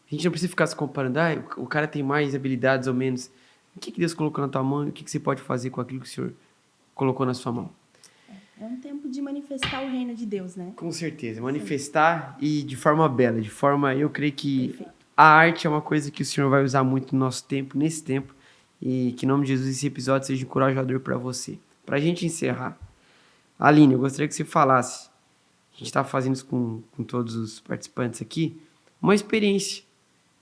gente não precisa ficar se comparando. O cara tem mais habilidades ou menos. O que Deus colocou na tua mão? O que você pode fazer com aquilo que o Senhor colocou na sua mão? É um tempo de manifestar o reino de Deus, né? Com certeza. Manifestar. Sim. E de forma bela. De forma, eu creio que perfeito. A arte é uma coisa que o Senhor vai usar muito no nosso tempo, nesse tempo. E que, em nome de Jesus, esse episódio seja encorajador para você. Para a gente encerrar. Aline, eu gostaria que você falasse, a gente está fazendo isso com todos os participantes aqui, uma experiência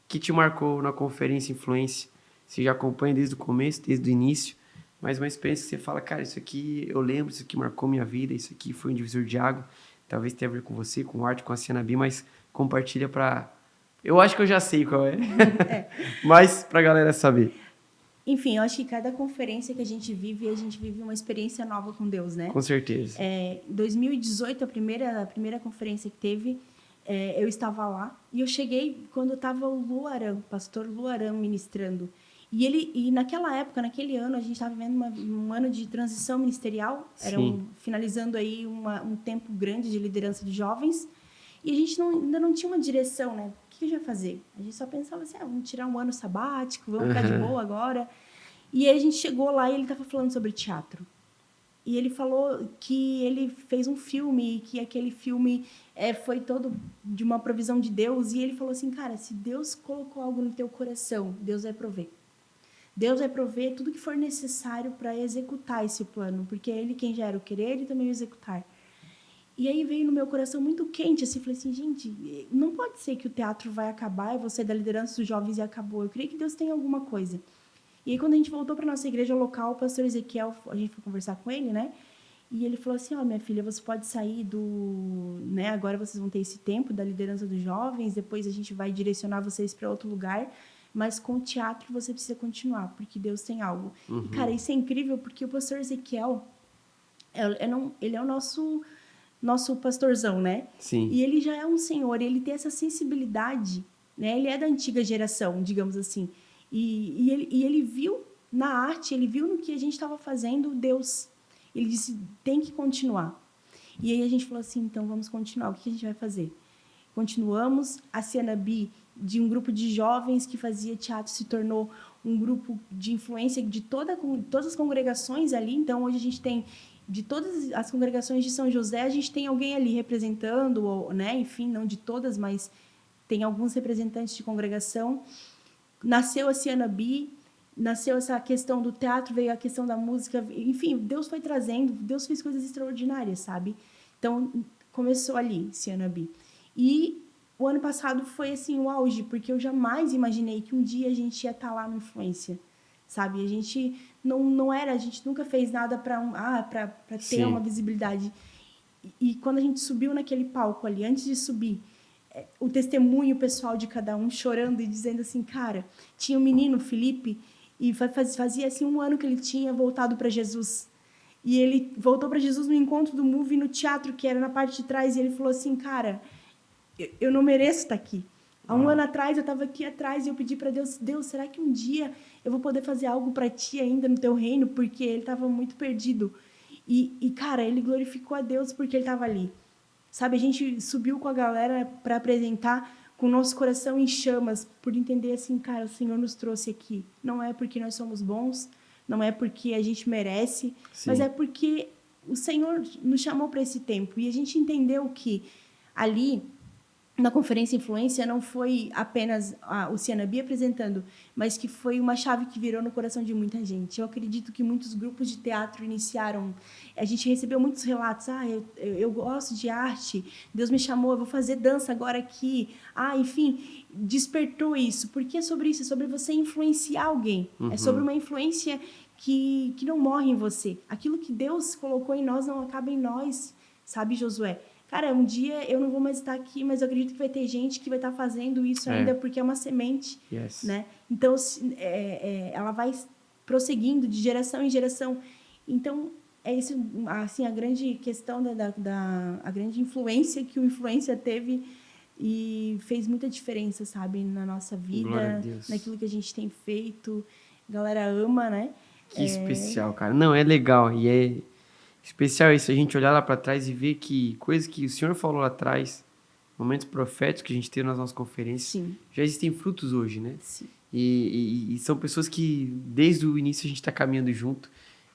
que te marcou na conferência Influência. Você já acompanha desde o começo, desde o início, mas uma experiência que você fala, cara, isso aqui eu lembro, isso aqui marcou minha vida, isso aqui foi um divisor de água, talvez tenha a ver com você, com arte, com a Cianabi, mas compartilha para... Eu acho que eu já sei qual é, mas para a galera saber. Enfim, eu acho que cada conferência que a gente vive uma experiência nova com Deus, né? Com certeza. Em 2018, a primeira conferência que teve, eu estava lá. E eu cheguei quando estava o pastor Luaran ministrando. E naquela época, naquele ano, a gente estava vivendo um ano de transição ministerial. Finalizando aí um tempo grande de liderança de jovens. E a gente ainda não tinha uma direção, né? O que a gente vai fazer? A gente só pensava assim, vamos tirar um ano sabático, vamos ficar de boa agora. E aí a gente chegou lá e ele estava falando sobre teatro. E ele falou que ele fez um filme, que aquele filme foi todo de uma provisão de Deus. E ele falou assim, cara, se Deus colocou algo no teu coração, Deus vai prover. Deus vai prover tudo que for necessário para executar esse plano. Porque é Ele quem gera o querer e também o executar. E aí veio no meu coração muito quente, assim, falei assim, gente, não pode ser que o teatro vai acabar, eu vou ser da liderança dos jovens e acabou. Eu creio que Deus tem alguma coisa. E aí, quando a gente voltou para nossa igreja local, o pastor Ezequiel, a gente foi conversar com ele, né? E ele falou assim, minha filha, você pode sair do... né, agora vocês vão ter esse tempo da liderança dos jovens, depois a gente vai direcionar vocês para outro lugar, mas com o teatro você precisa continuar, porque Deus tem algo. E, cara, isso é incrível, porque o pastor Ezequiel, ele é o nosso pastorzão, né? Sim. E ele já é um senhor, ele tem essa sensibilidade, né? Ele é da antiga geração, digamos assim. E ele viu na arte, ele viu no que a gente estava fazendo Deus. Ele disse, tem que continuar. E aí a gente falou assim, então vamos continuar. O que a gente vai fazer? Continuamos. A Cianabi, de um grupo de jovens que fazia teatro, se tornou um grupo de influência de todas as congregações ali. Então, hoje a gente tem, de todas as congregações de São José, a gente tem alguém ali representando, ou, né? Enfim, não de todas, mas tem alguns representantes de congregação. Nasceu a Cianabi, nasceu essa questão do teatro, veio a questão da música, enfim, Deus foi trazendo, Deus fez coisas extraordinárias, sabe? Então, começou ali, Cianabi. E o ano passado foi, assim, o auge, porque eu jamais imaginei que um dia a gente ia estar lá no Influência, sabe? A gente não era, a gente nunca fez nada para ter uma visibilidade. E quando a gente subiu naquele palco ali, antes de subir, o testemunho pessoal de cada um chorando e dizendo assim, cara, tinha um menino, Felipe, e fazia assim 1 ano que ele tinha voltado para Jesus. E ele voltou para Jesus no encontro do Move no teatro, que era na parte de trás, e ele falou assim, cara, eu não mereço estar aqui. Há 1 ano atrás, eu estava aqui atrás e eu pedi para Deus, será que um dia eu vou poder fazer algo para ti ainda no teu reino? Porque ele estava muito perdido. E, cara, ele glorificou a Deus porque ele estava ali. Sabe, a gente subiu com a galera para apresentar com o nosso coração em chamas, por entender assim, cara, o Senhor nos trouxe aqui. Não é porque nós somos bons, não é porque a gente merece, mas é porque o Senhor nos chamou para esse tempo. E a gente entendeu que ali, na Conferência Influência, não foi apenas o Cianabi apresentando, mas que foi uma chave que virou no coração de muita gente. Eu acredito que muitos grupos de teatro iniciaram. A gente recebeu muitos relatos. Eu gosto de arte, Deus me chamou, eu vou fazer dança agora aqui. Enfim, despertou isso. Porque é sobre isso, é sobre você influenciar alguém. É sobre uma influência que não morre em você. Aquilo que Deus colocou em nós não acaba em nós, sabe, Josué? Cara, um dia eu não vou mais estar aqui, mas eu acredito que vai ter gente que vai estar fazendo isso ainda, porque é uma semente, né? Então, ela vai prosseguindo de geração em geração. Então, é isso, assim, a grande questão a grande influência que o Influência teve e fez muita diferença, sabe? Na nossa vida, naquilo que a gente tem feito. A galera ama, né? Que especial, cara. Não, é legal e é... especial isso, a gente olhar lá para trás e ver que coisas que o Senhor falou lá atrás, momentos proféticos que a gente teve nas nossas conferências, já existem frutos hoje, né? Sim. E são pessoas que desde o início a gente está caminhando junto.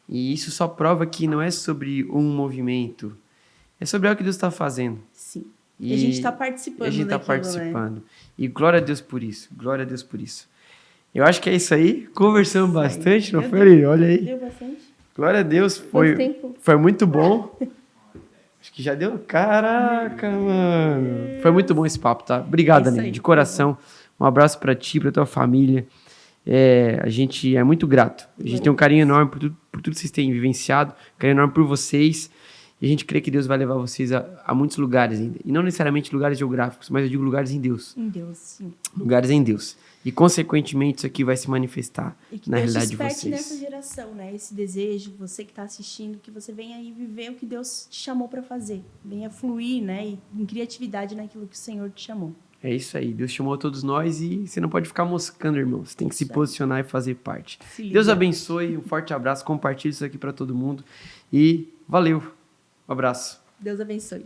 E isso só prova que não é sobre um movimento, é sobre algo que Deus está fazendo. Sim. E a gente está participando. A gente está daquilo, participando. Né? E glória a Deus por isso. Glória a Deus por isso. Eu acho que é isso aí. Conversamos bastante, não foi? Olha aí. Deu bastante. Glória a Deus. Foi muito bom. Acho que já deu. Caraca, mano. Foi muito bom esse papo, tá? Obrigado, Dani. De coração. Um abraço pra ti, pra tua família. A gente é muito grato. A gente tem um carinho enorme por tudo que vocês têm vivenciado. Um carinho enorme por vocês. E a gente crê que Deus vai levar vocês a muitos lugares ainda. E não necessariamente lugares geográficos, mas eu digo lugares em Deus. Em Deus, sim. Lugares em Deus. E, consequentemente, isso aqui vai se manifestar na realidade de vocês. E que Deus desperte nessa geração, né? Esse desejo, você que está assistindo, que você venha aí viver o que Deus te chamou para fazer. Venha fluir, né? E em criatividade naquilo que o Senhor te chamou. É isso aí. Deus chamou todos nós e você não pode ficar moscando, irmão. Você tem que se posicionar e fazer parte. Deus abençoe. Um forte abraço. Compartilhe isso aqui para todo mundo. E valeu. Um abraço. Deus abençoe.